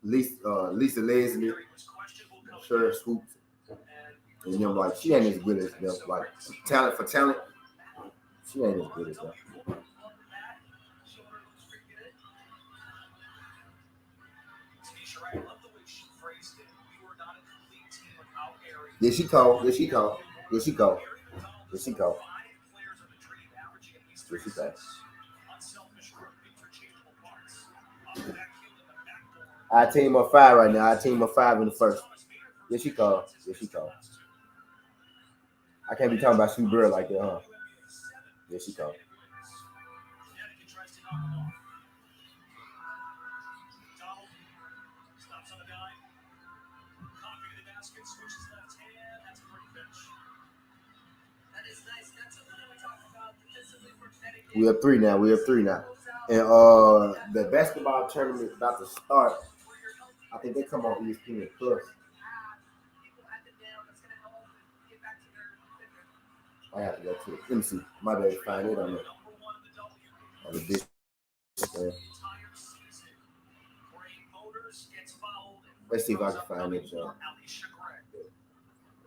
Lisa Leslie, Sure Scoops, and them. Like she ain't as good as them. Like talent for talent, she ain't as good as them. Yeah, she called. Yeah, she called. Yeah, she called. Yeah, she called. Yeah, she called. I team of 5 right now. I team of 5 in the first. Yeah, she called. Yeah, she called. I can't be talking about Sue Bird like that, huh? Yeah, she called. We have 3 now. And the basketball tournament is about to start. I think they come on ESPN Plus. I have to go to it. Let me see. My bad. Find it on the dish. Let's see if I can find it.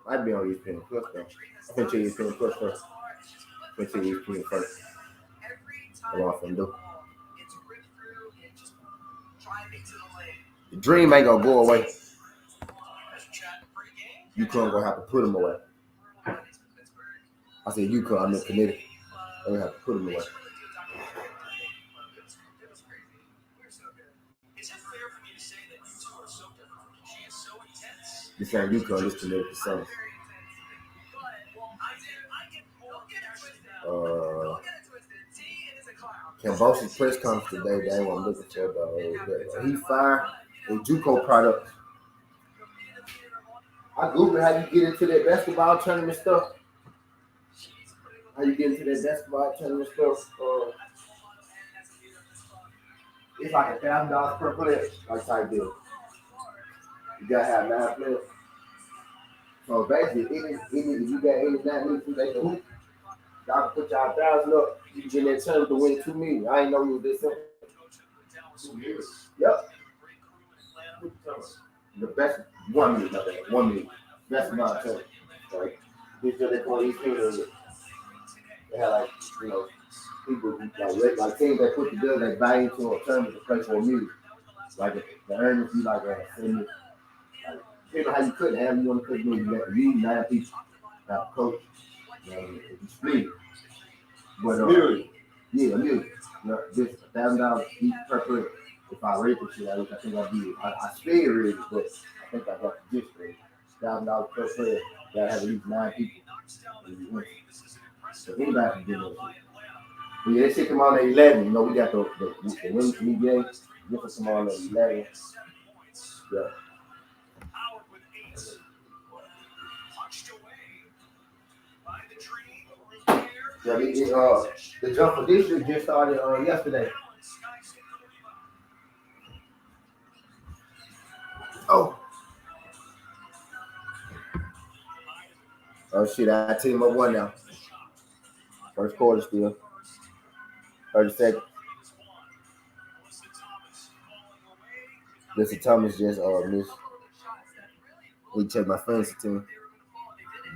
I'd be on ESPN Plus though. I'm gonna check ESPN Plus first. That's what I'm do. The dream ain't gonna go away. You couldn't gonna have to put them away. I said you could. I'm in Connecticut. They have to put them away. This ain't you could. This Connecticut Suns. Cambosa's press conference today. They were looking for the Heat Fire and JUCO products. I googled how you get into that basketball tournament stuff. It's like $1,000 per player, like type deal. You gotta have 9 players. So basically, even if you got any 9 minutes to make the hoop, y'all can put y'all 1,000 up. You can get that tournament to win $2 million. I ain't know you was this simple. 2 years. Yep. The best 1 million, not that 1 million. Best amount of tournament. Right? This year they call these teams. They have people like teams that put together that buy into a tournament to play for $1 million. Like the earnings be like depending on how you could have you want to cook million, you 9 people, got a coach, you split. But $1 million. Just $1,000 each per player. If I rate the shit, I think I do. I stay rated, but I think I got the gist rate. $1,000 per player, gotta have at least 9 people. So anybody can get those. But yeah, they shit come on at 11. You know, we got the women's league game. This come on at 11. Yeah. Yeah, the jump for this year just started yesterday. Oh shit! I team up 1 now. First quarter still. 30 seconds. Mr. Thomas just missed. We check my fantasy team.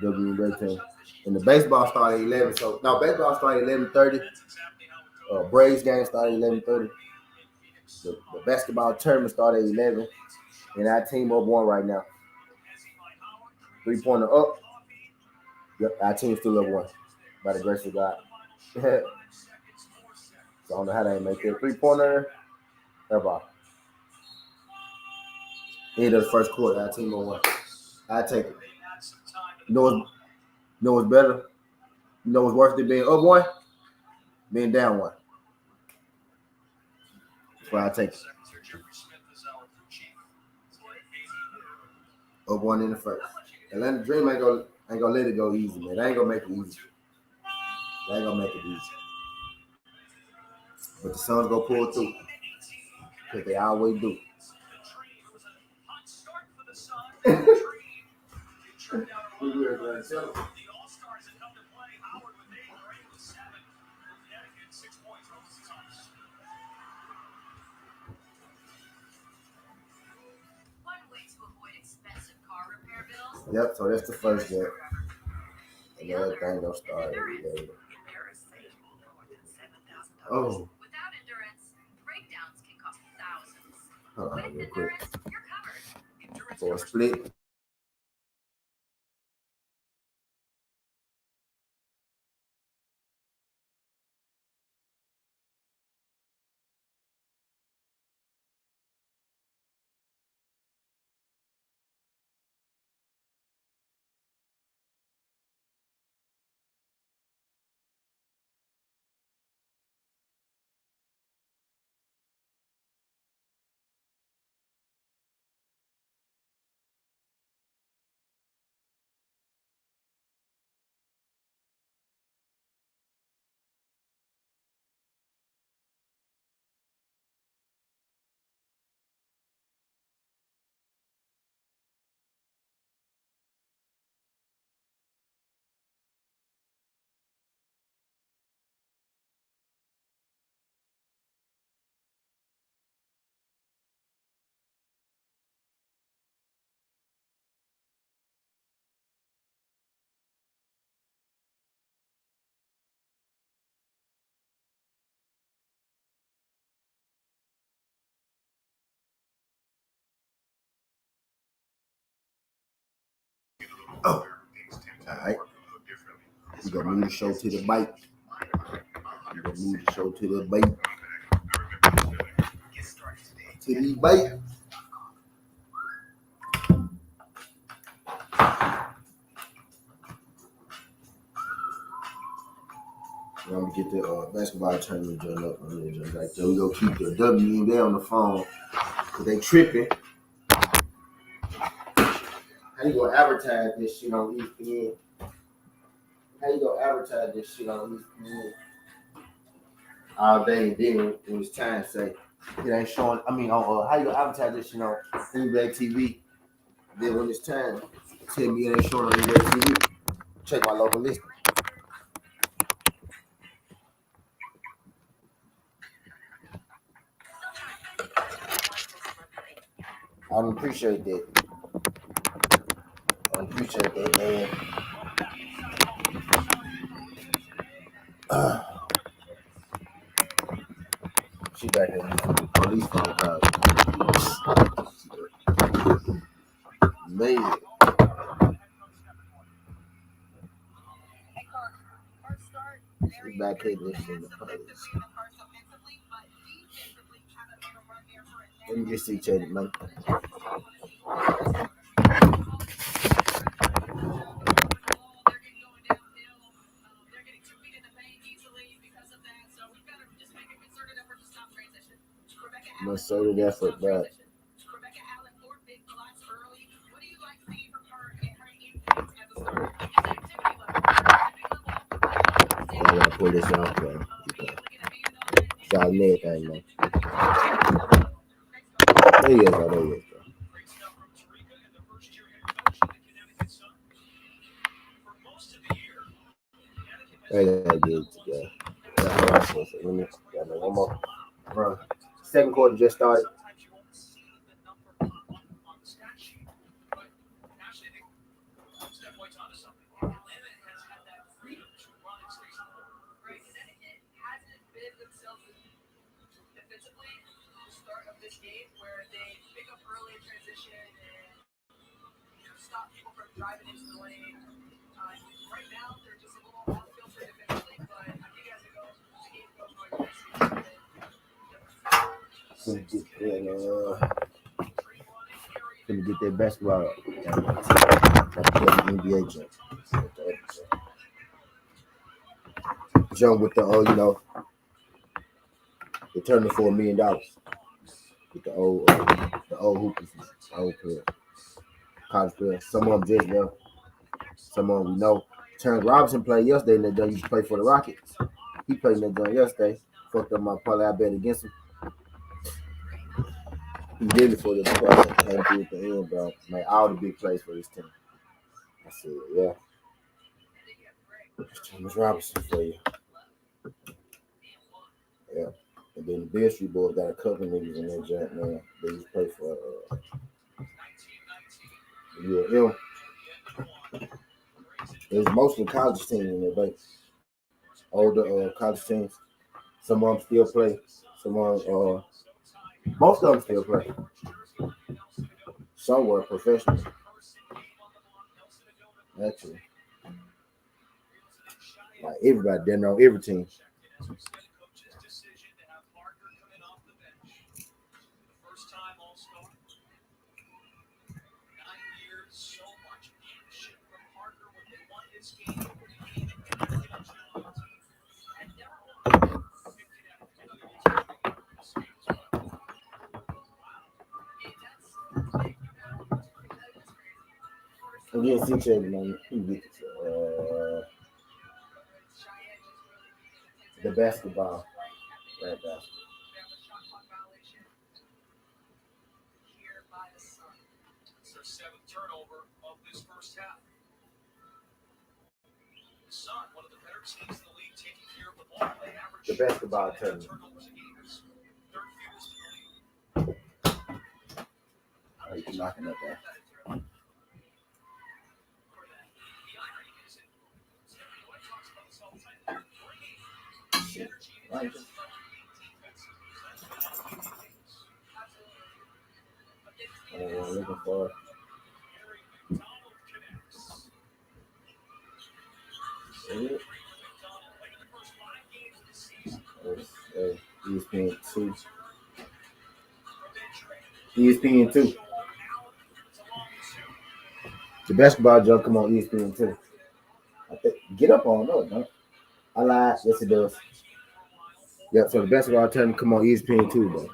WNBA team. And the baseball started at 11. So now baseball started at 11:30. Braves game started at 11:30. The basketball tournament started at 11. And our team up 1 right now. 3-pointer up. Yep, our team still up 1. By the grace of God. So I don't know how they make it. 3-pointer. Everybody. End of the first quarter, our team up 1. I take it. You know what's better? You know what's worse than being up 1? Being down 1. That's why I take it. Up one in the first. Atlanta Dream ain't gonna let it go easy, man. They ain't gonna make it easy. They ain't gonna make it easy. But the Suns go pull through. Because they always do. Yep, so that's the first game. And everything gonna start later. Oh. Without endurance, breakdowns can cost thousands. Hold on, With real quick. endurance, you're covered. For a split. Oh. Alright. We're gonna move the show to the bite. We're gonna move the show to the bite. To the bite. I'm gonna get the basketball tournament joined up. Right there. We gonna keep the WNBA on the phone because they tripping. How you gonna advertise this shit on ESPN? How you gonna advertise this shit on ESPN all day and then when it's time to say it ain't showing? I mean, how you gonna advertise this shit on NBA TV? Then when it's time, tell me it ain't showing on NBA TV. Check my local listing. I don't appreciate that. I don't appreciate that, man. She back here with the police phone call. Man. She back here listening to police. Let me just see Jada, man. Concerted effort, but I gotta pull this off, man. Got everything, man. There you go, there you go. I gotta get it together. Let me one more. Bro, second quarter just started. Gonna get that basketball NBA jump with the the tournament for $1 million with the old hoopers, old player. college players. Some of them just left. Some of them we know. Terrence Robinson played yesterday in that joint. He used to play for the Rockets. He played in that joint yesterday. Fucked up my parlay. I bet against him. He did it for the play. Came through at the end, bro. Made all the big plays for this team. I said, yeah. It's Terrence Robinson for you. Yeah. And then the Bear Street Boys got a couple niggas in that joint, man. They used to play for UNL. There's mostly college teams in there, but older college teams. Some of them still play. Some of them, most of them still play. Some were professional. Actually, like everybody, they know every team. Again, see man. The basketball. Right basketball. The basketball tournament. Oh, you're knocking up there. Right. Looking for ESPN 2. ESPN 2. The basketball jump come on ESPN 2. I think get up on no, no. I lied. Yes, it does. Yep. So the basketball tournament come on ESPN 2, though.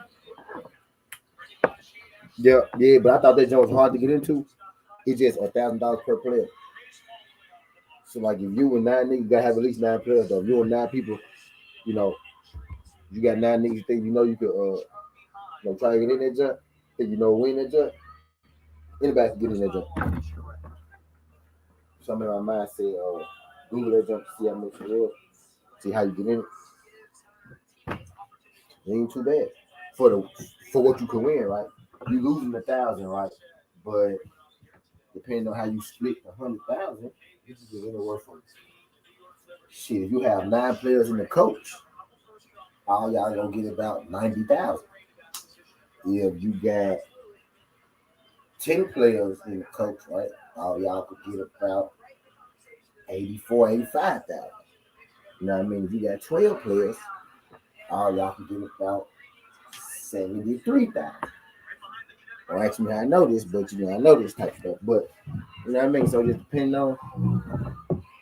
Yeah, but I thought that jump was hard to get into. It's just $1,000 per player. So like if you and 9 niggas, you gotta have at least 9 players though. If you and 9 people, you know, you got 9 niggas you think you know you could try to get in that jump, think you know win that jump. Anybody can get in that jump. Something in my mind said, Google that jump to see how much it is, see how you get in it. It ain't too bad for what you can win, right? You losing 1,000, right? But depending on how you split the 100,000, this is anywhere from shit. If you have 9 players and the coach, all y'all gonna get about 90,000. If you got 10 players in the coach, right? All y'all could get about 84, 85,000. You know what I mean? If you got 12 players, all y'all could get about 73,000. Don't ask me how I know this, but I know this type of stuff. But you know what I mean? So just depending on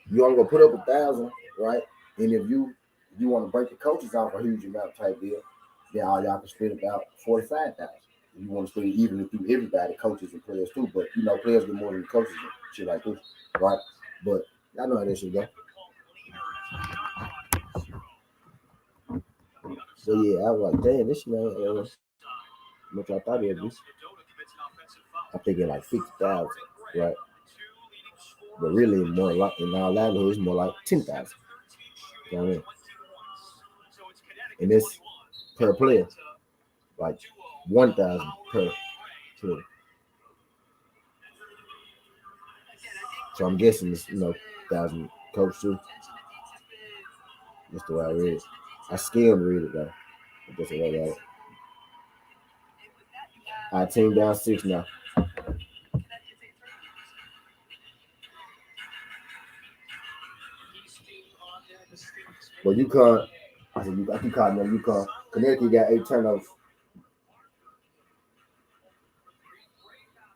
you only gonna put up 1,000, right? And if you want to break the coaches off a huge amount type deal, then all y'all can split about 45,000. You want to split it evenly through everybody, coaches and players too. But players get more than the coaches and shit like this, right? But I know how that shit go. So yeah, I was like, damn, this shit ain't much I thought it'd be. I'm thinking like 50,000, right? But really, more like in all likelihood, it's more like 10,000. You know what I mean? And it's per player, like 1,000 per player. So I'm guessing it's 1,000 coach too. That's the way I read it. I scaled read it though. That's the way I read it. Our team down 6 now. Well, UConn, I keep calling them UConn. Connecticut got 8 turnovers.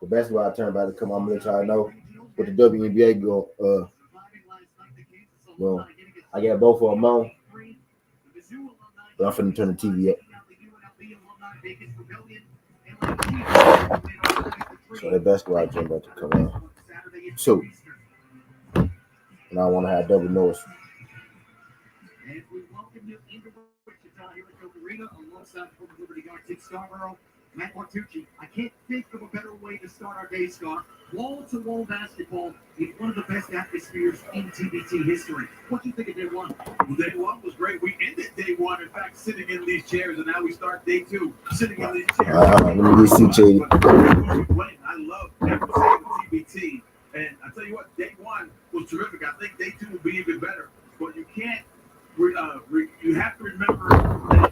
The basketball turn about to come on. I'm gonna let y'all know what the WNBA go. Well, I got both of them on, but I'm finna turn the TV up. So the basketball gym about to come in. 2. And I want to have double noise. And we welcome you into Wichita here at Coke Arena alongside former Liberty guard Tim Scarborough, Matt Martucci. I can't think of a better way to start our day, Scott. Wall-to-wall basketball in one of the best atmospheres in TBT history. What do you think of day one? Well, day one was great. We ended day one, in fact, sitting in these chairs, and now we start day two, sitting in these chairs. Let me get you, Chady. I love every single TBT. And I tell you what, day one was terrific. I think day two will be even better. But you can't, you have to remember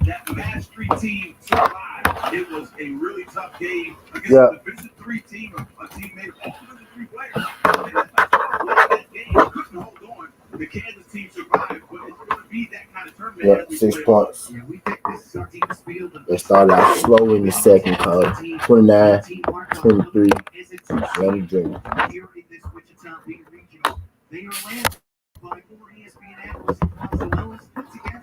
that Mass Street team survived. It was a really tough game against the Division III team, a team made of all Division III players. And that game couldn't hold on. The Kansas team survived, but it's going to be that kind of tournament. Yeah, 6 points. Yeah, we think this is our team's field. They started out slow in the second quarter. 29, 23, let me drink. Here in this Wichita Big Regional, they are led by 4 ESPN analysts and Ellis put together.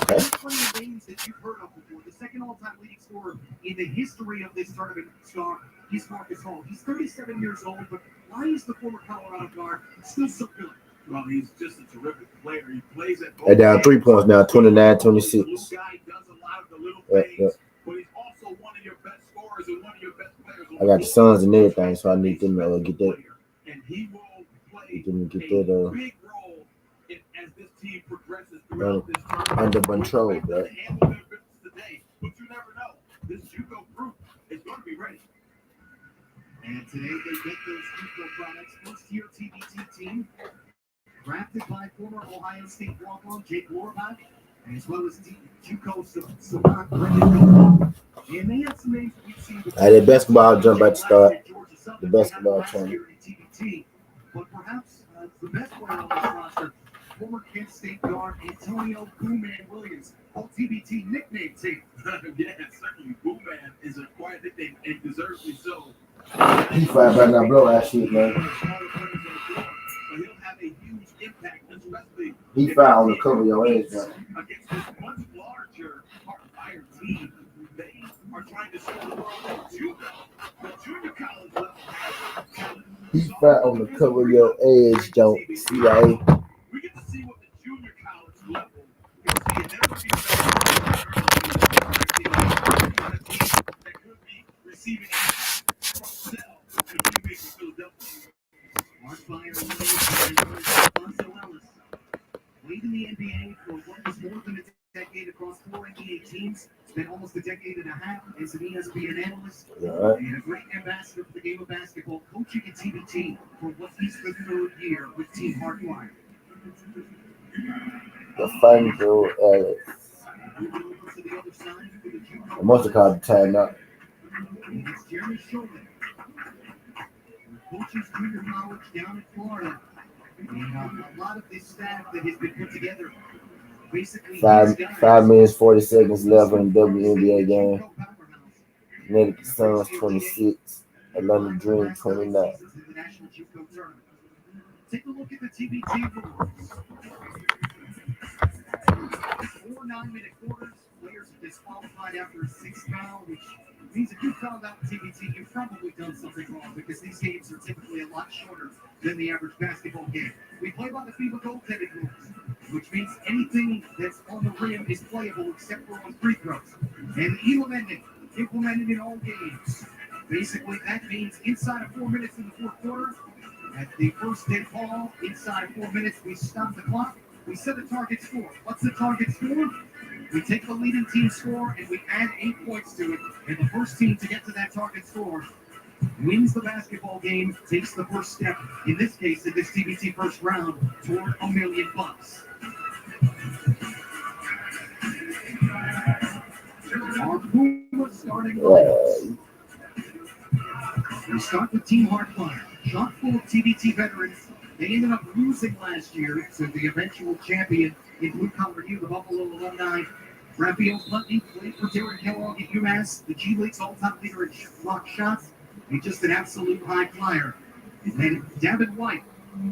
Plenty of names that you've heard of before. The second all-time leading scorer in the history of this tournament, Scott, he's Marcus Hall. He's 37 years old, but why is the former Colorado guard still so good? Well, he's just a terrific player. He plays at both They're down 3 points now, 29, 26. The little guy does a lot of the little things, but he's also one of your best scorers and one of your best players. I got the Suns and everything, so I need them to get that. And he will play Get that big role as this team progresses throughout this tournament. under control, We're bro. going to handle their business today, but you never know. This JUCO group is going to be ready. And today they get those JUCO products. First-year TBT team, drafted by former Ohio State walk-on Jake Lorbach, as well as JUCO savant Brendan Goldberg. And they have some names that we've seen before. The basketball jump at the start. The basketball tournament. But perhaps the best player on this roster, former Kent State guard Antonio Booman Williams, called TBT nickname tape. Yeah, certainly. Booman is a quiet nickname and deservedly so. He fight right now, blow that shit, man. But he'll have a huge impact, especially He fight on the cover of your edge, man. against this much larger hardfire team. They are trying to show the world that the junior college level has talent. He fight on the cover of your edge, don't CIA. We get to see what the junior college level can see. And there would be that could be receiving a from Cell in a few weeks in Philadelphia. Hardfire Alonso Ellis played in the NBA for what was more than a decade across 4 NBA teams. Spent almost a decade and a half as an ESPN analyst and a great ambassador for the game of basketball, coaching at TBT for what is the 3rd year with Team Hardfire. The final Alex. I must have called the time out. It's Jeremy Shulman, who coaches junior college down in Florida. And a lot of this staff that has been put together, basically 5 minutes, 40 seconds left in the WNBA game. Connecticut Suns 26, Atlanta Dream 29. Take a look at the TBT rules. 4 9-minute quarters. Players are disqualified after a 6th foul, which means if you fouled out the TBT, you've probably done something wrong because these games are typically a lot shorter than the average basketball game. We play by the FIBA goaltending rules, which means anything that's on the rim is playable except for on free throws. And implemented in all games. Basically, that means inside of 4 minutes in the 4th quarter, at the first dead ball, inside of 4 minutes, we stop the clock. We set a target score. What's the target score? We take the leading team score and we add 8 points to it. And the first team to get to that target score wins the basketball game, takes the first step, in this case, in this TBT first round, toward $1 million. Our Puma starting lineups. We start with Team Hardfire, chock full of TBT veterans. They ended up losing last year to the eventual champion in Blue Collar U, the Buffalo alumni. Raphael Putney played for Darren Kellogg at UMass, the G League's all-time leader in block shots, and just an absolute high flyer. And then Davin White,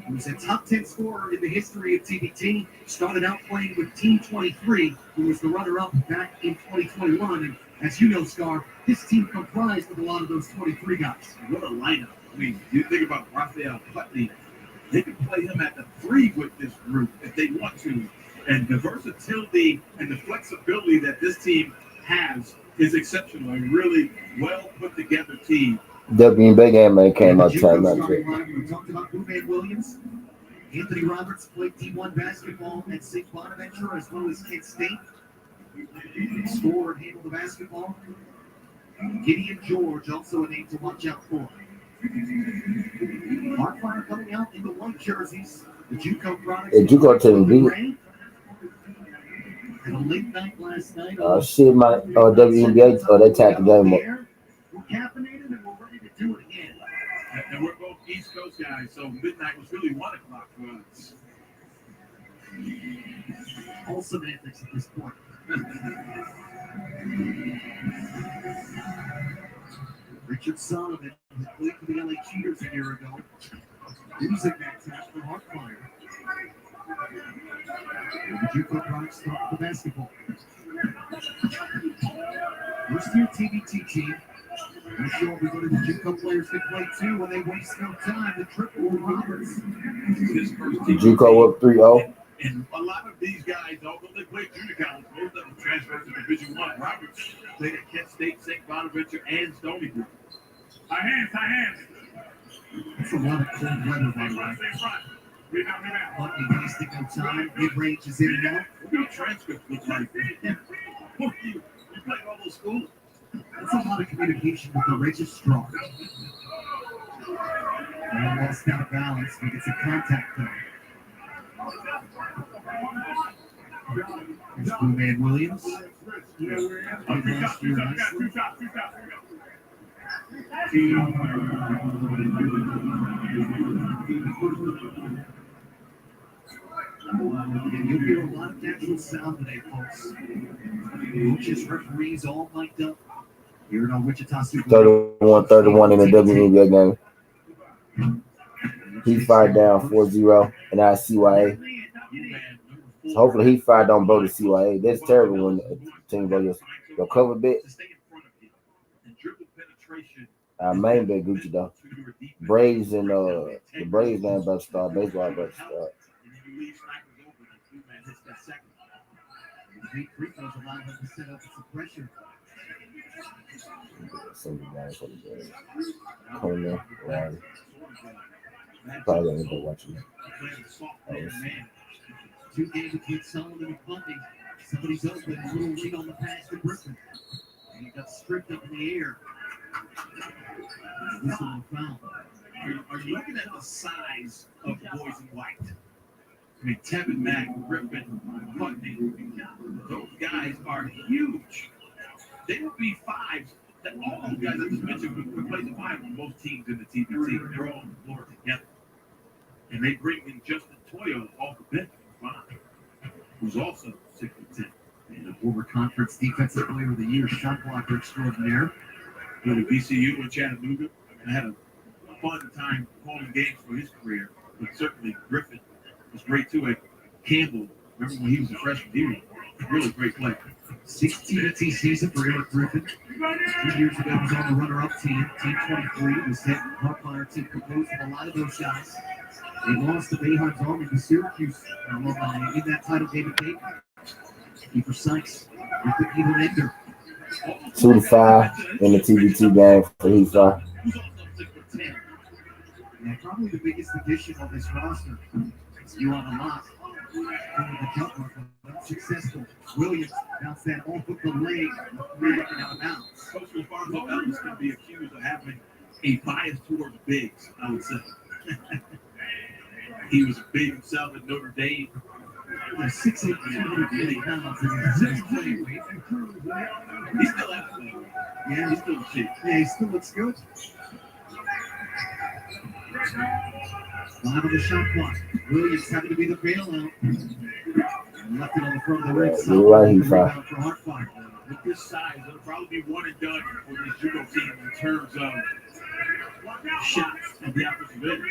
who's a top 10 scorer in the history of TBT, started out playing with Team 23, who was the runner-up back in 2021, and As you know, Scar, this team comprised of a lot of those 23 guys. What a lineup. I mean, you think about Raphael Putney, they can play him at the 3 with this group if they want to. And the versatility and the flexibility that this team has is exceptional. A really well put together team. WNBA game man came out time. We talked about Bookie Williams. Anthony Roberts played D1 basketball at St. Bonaventure as well as Kent State. Score and handle the basketball. Gideon George, also a name to watch out for. Mark Fire coming out in the white jerseys. The JUCO products. Hey, JUCO team beat. And a late night last night. Shit, my WNBA, they tapped the game up. We're caffeinated and we're ready to do it again. And we're both East Coast guys, so midnight was really 1 o'clock for us. All semantics at this point. Richard Sullivan, who played for the LA Cheaters a year ago, losing that tap for Heartfire. The JUCO products start the basketball. First year TBT team. I'm sure we're going to the JUCO players can play too when they waste no time. The triple Roberts. JUCO up 3-0. And a lot of these guys, although they played junior college, most of them transferred to Division I. Roberts played at Kent State, St. Bonaventure, and Stony Brook. High hands. That's a lot of cold weather, by the way. Bucky wasting no time. Mid-range is in now. What do your transcripts look like? You played all those schools. That's a lot of communication with the registrar. And lost out of balance, but it's a contact though. There's Blue Man Williams. Last year, and you'll hear a lot of natural sound today, folks. Coaches, referees, all mic'd up. Here in our Wichita Super 31-31 in the WNBA game. He fired down 4-0 and I CYA. So hopefully he fired don't blow the CYA. That's terrible when the team goes your cover bit. Our main bet Gucci though. Braves and the Braves game about to start. Baseball about to start. Single guys for the Braves. Coleman, Ryan. Probably gonna go watching it. 2 games between Sullivan and Bundy. Somebody's open. A little lead on the pass to Griffin. And he got stripped up in the air. This one foul. Are you looking at the size of the boys in white? I mean, Tevin Mack, Griffin, Putney, those guys are huge. They would be 5s. That all those guys I just mentioned could play the 5 on most teams in the TBT. They're all on the floor together. And they bring in Justin Toyo off the bench, who's also 6'10". And the former conference defensive player of the year, shot blocker extraordinaire. Go to VCU in Chattanooga. And had a fun time calling games for his career. But certainly Griffin was great too. At Campbell, remember when he was a freshman? He was a really great player. 6 TBT season for Eric Griffin. 2 years ago, he was on the runner-up team. Team 23 was that Heartfire team composed of a lot of those guys. They lost the Bayhawks Army to Syracuse alumni in that title game at Dayton. Keeper Sykes with the Peter Ender. 2-5 in the TBT game for Heath Fire. Yeah, probably the biggest addition on this roster is you on a lot. The jumper, unsuccessful. Williams bounced that off of the leg, and out of bounds. Coach LaFargo Ellis can be accused of having a bias towards bigs, I would say. He was big himself at Notre Dame. 6'8", 280 pounds in his play weight. He's still athletic. Yeah, he's still shit. Yeah, he still looks good. 5 on the shot clock. Williams having to be the bailout. Left it on the front of the red side. You're right, Heath Fire. For Heartfire. With this size, it'll probably be 1 and done for this judo team in terms of shots at the offensive end.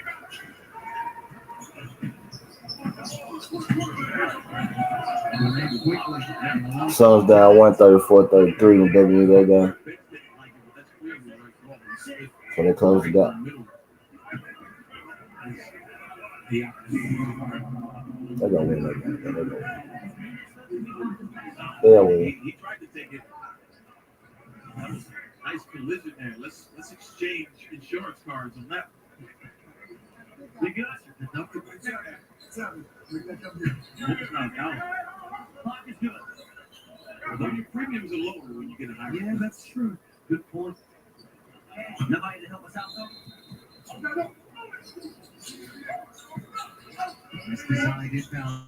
Suns down 134-33 in WNBA game. So they closed it out. They're gonna win that game. They'll win. He tried to take it. Nice collision there. Let's exchange insurance cards on that. We got Clock is good. Although your premiums are lower when you get a higher. Yeah, that's true. Good point. Nobody to help us out, though? This design inbound.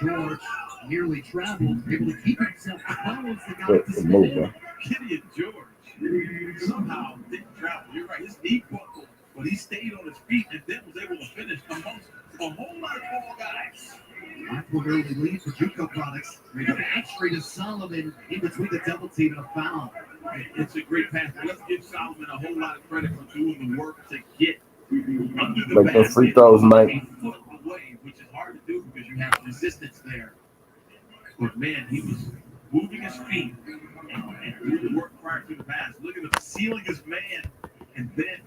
George nearly traveled, able to keep himself close. Good move, bro. Kitty and George somehow didn't travel. You're right. His knee buckled, but he stayed on his feet and then was able to finish amongst a whole lot of tall guys. Aqua early lead for JUCO products. Actually to Solomon in between the double team and a foul. It's a great pass. Let's give Solomon a whole lot of credit for doing the work to get under the Like those basket free throws, Mike. a foot away, which is hard to do because you have resistance there. But man, he was moving his feet and doing the work prior to the pass. Look at him sealing his man, and then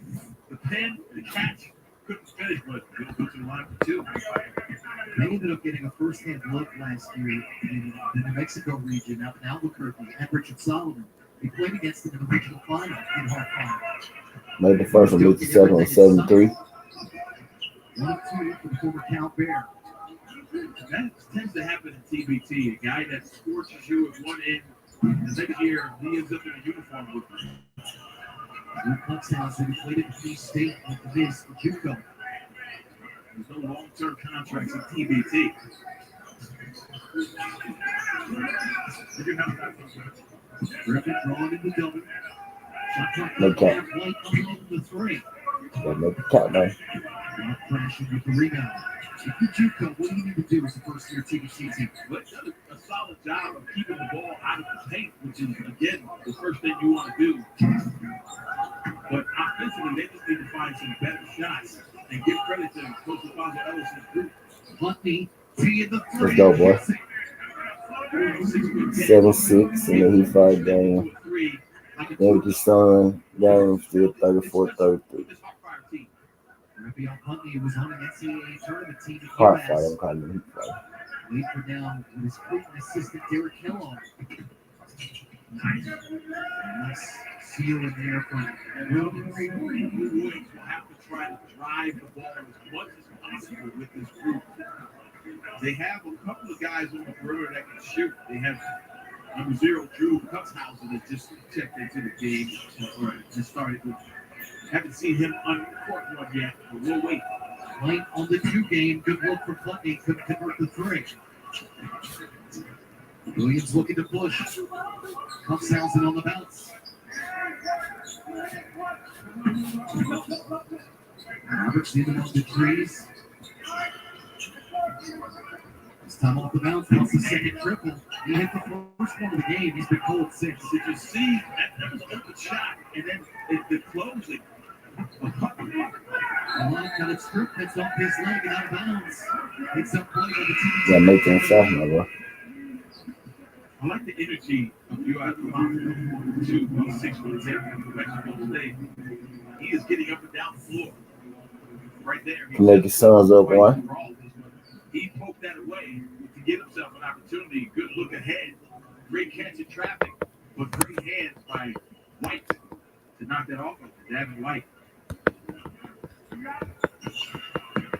the catch couldn't finish, but he'll go to the line for two. They ended up getting a first-hand look last year in the New Mexico region out in Albuquerque at Richard Solomon. They played against them in the regional final in Hart Final. Made the first one, beat the second one 7-3. 1-2 for the former Cal Bear. That tends to happen in TBT. A guy that scorches you with one end, the next year he ends up in a uniform with you. Luke Huxhausen, who played at K State with the Viz for JUCO. There's no long-term contracts in TBT. Griffin drawn in the double. Shot clock No count. White coming in the three. Yeah, make the count, man. Not crashing with the rebound. If you're JUCO, what do you need to do as a first-year TBT team? But done a solid job of keeping the ball out of the paint, which is, again, the first thing you want to do. But offensively, they just need to find some better shots and give credit to Coach Alfonso Ellison's group. Putney, tee in the three. Let's go, boy. 7-6 in the Heat 5 game. Then with the Sun game, still 34-33. Raphael Putney was on an NCAA tournament team at Hard UMass. fight, I'm calling it Heat fight. Wait for now with his frequent assistant Derek Kellogg. Nice seal in there from Williams will have to try to drive the ball as much as possible with this group. They have a couple of guys on the perimeter that can shoot. They have number 0, Drew Huxhausen, that just checked into the game or just started. Haven't seen him on court one yet, but we'll wait. White on the 2 game. Good look for Putney. Couldn't convert the 3. Williams looking to push. Huxhausen on the bounce. Roberts in on the trees. This time off the bounce, wants the second triple. He hit the first one of the game. He's been cold since. Did you see that was an open shot, and then the closing. The line got it stripped. That's off his leg and out of bounds. It's up play on the team. Yeah, make them shot, my boy. I like the energy of UI Toronto, 2-6 for the tip from Mexico State. He is getting up and down the floor. Right there. Make the Suns up one. He poked that away to give himself an opportunity. Good look ahead. Great catch in traffic, but great hands by White to knock that off of Davin White.